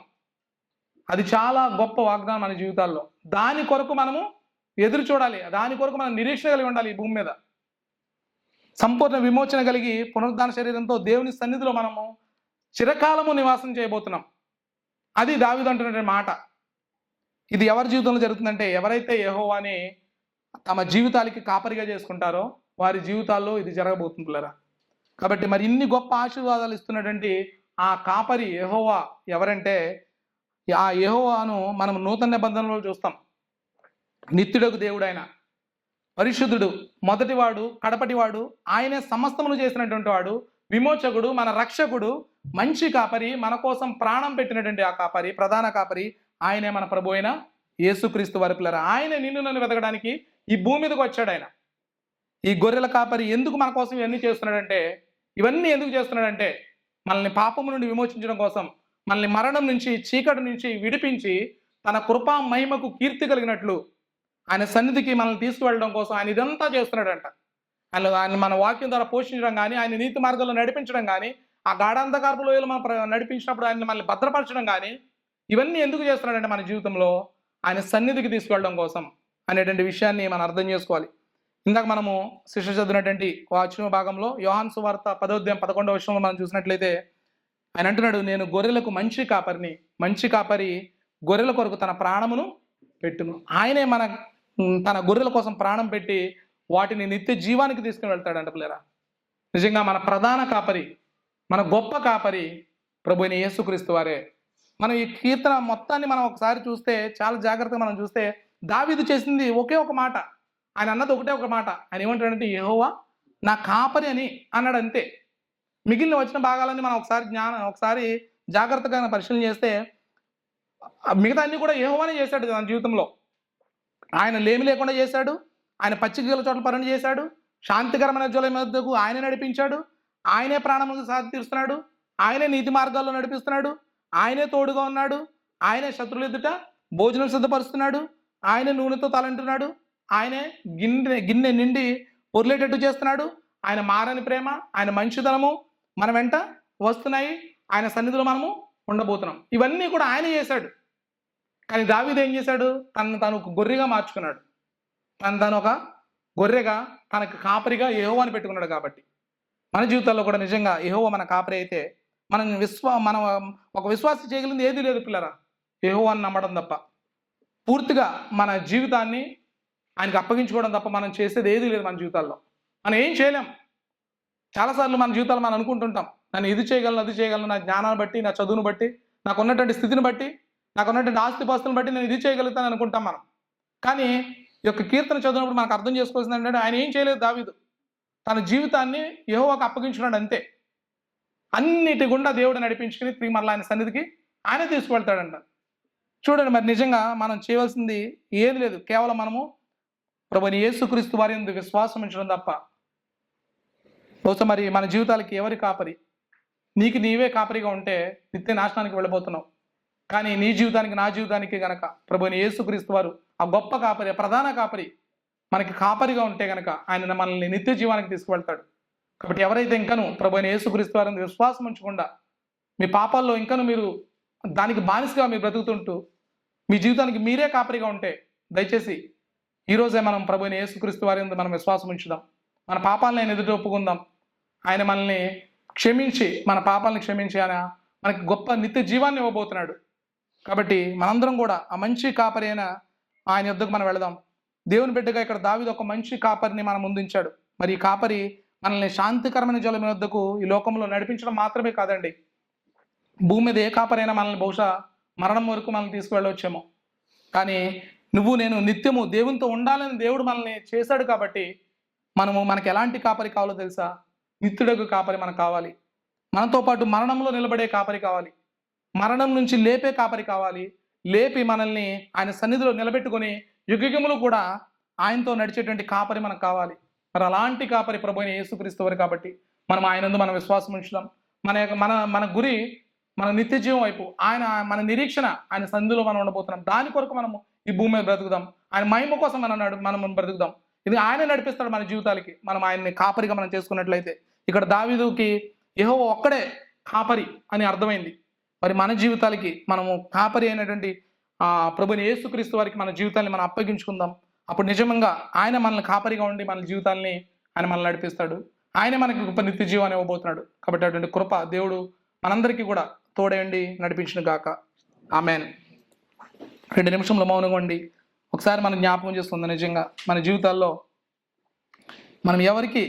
Speaker 1: అది చాలా గొప్ప వాగ్దానం మన జీవితాల్లో. దాని కొరకు మనము ఎదురు చూడాలి. దాని కొరకు మనం నిరీక్షణ కలిగి ఉండాలి. ఈ భూమి మీద సంపూర్ణ విమోచన కలిగి పునరుద్ధాన శరీరంతో దేవుని సన్నిధిలో మనము చిరకాలము నివాసం చేయబోతున్నాం. అది దావీదు అంటున్నటువంటి మాట. ఇది ఎవరి జీవితంలో జరుగుతుందంటే ఎవరైతే యెహోవాని తమ జీవితాలకి కాపరిగా చేసుకుంటారో వారి జీవితాల్లో ఇది జరగబోతుంది పిల్లరా. కాబట్టి మరి ఇన్ని గొప్ప ఆశీర్వాదాలు ఇస్తున్నటువంటి ఆ కాపరి యెహోవా ఎవరంటే ఆ యెహోవాను మనం నూతన నిబంధనలో చూస్తాం. నిత్యుడకు దేవుడు ఆయన, పరిశుద్ధుడు, మొదటివాడు, కడపటివాడు, ఆయనే సమస్తమును చేసినటువంటి వాడు, విమోచకుడు, మన రక్షకుడు, మంచి కాపరి, మన కోసం ప్రాణం పెట్టినటువంటి ఆ కాపరి, ప్రధాన కాపరి ఆయనే మన ప్రభు అయిన యేసుక్రీస్తు వారి పిల్లరా. ఆయనే నిన్ను నన్ను వెతకడానికి ఈ భూమి మీదకి వచ్చాడు. ఆయన ఈ గొర్రెల కాపరి ఎందుకు మన కోసం ఇవన్నీ చేస్తున్నాడంటే ఇవన్నీ ఎందుకు చేస్తున్నాడంటే మనల్ని పాపము నుండి విమోచించడం కోసం, మనల్ని మరణం నుంచి చీకటి నుంచి విడిపించి తన కృపా మహిమకు కీర్తి కలిగినట్లు ఆయన సన్నిధికి మనల్ని తీసుకువెళ్ళడం కోసం ఆయన ఇదంతా చేస్తున్నాడంట. ఆయన మన వాక్యం ద్వారా పోషించడం కానీ, ఆయన నీతి మార్గంలో నడిపించడం కానీ, ఆ గాఢాంధకారపు లోయలో మనం నడిపించినప్పుడు ఆయన మనల్ని భద్రపరచడం కానీ ఇవన్నీ ఎందుకు చేస్తున్నాడంటే మన జీవితంలో ఆయన సన్నిధికి తీసుకెళ్ళడం కోసం అనేటువంటి విషయాన్ని మనం అర్థం చేసుకోవాలి. ఇందాక మనము శిష్య చదివినటువంటి వాక్య భాగంలో యోహాను సువార్త 10వ అధ్యాయం 11వ వచనంలో మనం చూసినట్లయితే ఆయన అంటున్నాడు, నేను గొర్రెలకు మంచి కాపరిని, మంచి కాపరి గొర్రెల కొరకు తన ప్రాణమును పెట్టును. ఆయనే తన గొర్రెల కోసం ప్రాణం పెట్టి వాటిని నిత్య జీవానికి తీసుకుని వెళ్తాడంట పిల్లరా. నిజంగా మన ప్రధాన కాపరి, మన గొప్ప కాపరి ప్రభు అయిన యేసుక్రీస్తు వారే. మనం ఈ కీర్తన మొత్తాన్ని మనం ఒకసారి చూస్తే చాలా జాగ్రత్తగా మనం చూస్తే దావీదు చేసింది ఒకే ఒక మాట. ఆయన అన్నది ఒకటే ఒక మాట. ఆయన ఏమంటాడంటే యెహోవా నా కాపరి అని అన్నాడు, అంతే. మిగిలిన వచ్చిన భాగాలన్నీ మనం ఒకసారి జాగ్రత్తగా పరిశీలన చేస్తే మిగతా అన్ని కూడా యెహోవానే చేశాడు తన జీవితంలో. ఆయన లేమి లేకుండా చేశాడు, ఆయన పచ్చిక గల చోట్ల పనులు చేశాడు, శాంతికరమైన జ్వల మధ్యకు ఆయనే నడిపించాడు, ఆయనే ప్రాణములకు సాధి తీరుస్తున్నాడు, ఆయనే నీతి మార్గాల్లో నడిపిస్తున్నాడు, ఆయనే తోడుగా ఉన్నాడు, ఆయనే శత్రువుల ఎదుట భోజనం సిద్ధపరుస్తున్నాడు, ఆయనే నూనెతో తలంటున్నాడు, ఆయనే గిన్నె నిండి పొర్లేటట్టు చేస్తున్నాడు. ఆయన మారని ప్రేమ, ఆయన మంచితనము మన వెంట వస్తున్నాయి. ఆయన సన్నిధిలో మనము ఉండబోతున్నాం. ఇవన్నీ కూడా ఆయన చేశాడు. కానీ దావీదు ఏం చేశాడు? తను ఒక గొర్రెగా మార్చుకున్నాడు. తను ఒక గొర్రెగా, తనకు కాపరిగా యెహోవాని పెట్టుకున్నాడు. కాబట్టి మన జీవితాల్లో కూడా నిజంగా యెహోవా మన కాపరి అయితే మనం ఒక విశ్వాసం చేయగలిగింది ఏదీ లేదు పిల్లరా, యెహోవాని నమ్మడం తప్ప. పూర్తిగా మన జీవితాన్ని ఆయనకు అప్పగించుకోవడం తప్ప మనం చేసేది ఏదీ లేదు మన జీవితాల్లో. మనం ఏం చేయలేం. చాలాసార్లు మన జీవితాలు మనం అనుకుంటుంటాం, నేను ఇది చేయగలను, అది చేయగలను, నా జ్ఞానాన్ని బట్టి, నా చదువును బట్టి, నాకు ఉన్నటువంటి స్థితిని బట్టి, నాకు ఉన్నటువంటి ఆస్తిపాస్తులను బట్టి నేను ఇది చేయగలుగుతాను అనుకుంటాం మనం. కానీ ఈ యొక్క కీర్తన చదివినప్పుడు మనకు అర్థం చేసుకోవాల్సింది ఏంటంటే ఆయన ఏం చేయలేదు. దావీదు తన జీవితాన్ని యెహోవాకు అప్పగించుకున్నాడు, అంతే. అన్నిటి గుండా దేవుడు నడిపించుకుని తిరిగి మళ్ళీ ఆయన సన్నిధికి ఆయనే తీసుకువెళ్తాడంట. చూడండి, మరి నిజంగా మనం చేయవలసింది ఏది లేదు. కేవలం మనము ప్రభువైన యేసుక్రీస్తు వారి యందు విశ్వాసం ఉంచడం తప్ప. బహుశా మరి మన జీవితాలకి ఎవరి కాపరి? నీకు నీవే కాపరిగా ఉంటే నిత్య నాశనానికి వెళ్ళిపోతున్నావు. కానీ నీ జీవితానికి నా జీవితానికి గనక ప్రభువైన యేసుక్రీస్తు వారు ఆ గొప్ప కాపరి, ప్రధాన కాపరి మనకి కాపరిగా ఉంటే గనక ఆయన మనల్ని నిత్య జీవానికి తీసుకువెళ్తాడు. కాబట్టి ఎవరైతే ఇంకను ప్రభువైన యేసుక్రీస్తు వారిని విశ్వాసం ఉంచకుండా మీ పాపాల్లో ఇంకను మీరు దానికి బానిసగా మీరు బ్రతుకుతుంటూ మీ జీవితానికి మీరే కాపరిగా ఉంటే దయచేసి ఈరోజే మనం ప్రభువైన యేసుక్రీస్తు వారి యందు మనం విశ్వాసం ఉంచుదాం. మన పాపాలను ఆయన ఎదుట ఒప్పుకుందాం. ఆయన మనల్ని క్షమించి, మన పాపాలను క్షమించి ఆయన మనకి గొప్ప నిత్య జీవాన్ని ఇవ్వబోతున్నాడు. కాబట్టి మనందరం కూడా ఆ మంచి కాపరి అయిన ఆయన యొద్దకు మనం వెళదాం. దేవుని బిడ్డగా ఇక్కడ దావీదు ఒక మంచి కాపరిని మనం ముందుంచాడు. మరి ఈ కాపరి మనల్ని శాంతికరమైన జలం యొద్దకు ఈ లోకంలో నడిపించడం మాత్రమే కాదండి, భూమి మీద ఏ కాపరైనా మనల్ని బహుశా మరణం వరకు మనల్ని తీసుకువెళ్ళవచ్చేమో, కానీ నువ్వు నేను నిత్యము దేవునితో ఉండాలని దేవుడు మనల్ని చేశాడు. కాబట్టి మనకి ఎలాంటి కాపరి కావాలో తెలుసా? నిత్యుడకు కాపరి మనకు కావాలి. మనతో పాటు మరణంలో నిలబడే కాపరి కావాలి, మరణం నుంచి లేపే కాపరి కావాలి, లేపి మనల్ని ఆయన సన్నిధిలో నిలబెట్టుకొని యుగయుగములు కూడా ఆయనతో నడిచేటువంటి కాపరి మనకు కావాలి. మరి అలాంటి కాపరి ప్రభువైన యేసుక్రీస్తు వారు. కాబట్టి మనం ఆయనందు మనం విశ్వాసం ఉంచుదాం. మన గురి మన నిత్య జీవం వైపు, మన నిరీక్షణ ఆయన సన్నిధిలో మనం ఉండబోతున్నాం. దాని కొరకు మనము ఈ భూమి మీద బ్రతుకుదాం. ఆయన మహిమ కోసం మనం బ్రతుకుదాం. ఇది ఆయన నడిపిస్తాడు మన జీవితాలకి, మనం ఆయన్ని కాపరిగా మనం చేసుకున్నట్లయితే. ఇక్కడ దావీదుకి యెహోవా ఒక్కడే కాపరి అని అర్థమైంది. మరి మన జీవితాలకి మనము కాపరి అయినటువంటి ప్రభువైన యేసుక్రీస్తు వారికి మన జీవితాన్ని మనం అప్పగించుకుందాం. అప్పుడు నిజంగా ఆయన మనల్ని కాపరిగా ఉండి మన జీవితాల్ని ఆయన మనల్ని నడిపిస్తాడు. ఆయన మనకి గొప్ప నిత్య జీవాన్ని ఇవ్వబోతున్నాడు. కాబట్టి అటువంటి కృప దేవుడు మనందరికీ కూడా తోడేయండి, నడిపించిన గాక. ఆమేన్. 2 నిమిషంలో మౌనంగా ఉండి ఒకసారి మనం జ్ఞాపకం చేస్తుంది, నిజంగా మన జీవితాల్లో మనం ఎవరికి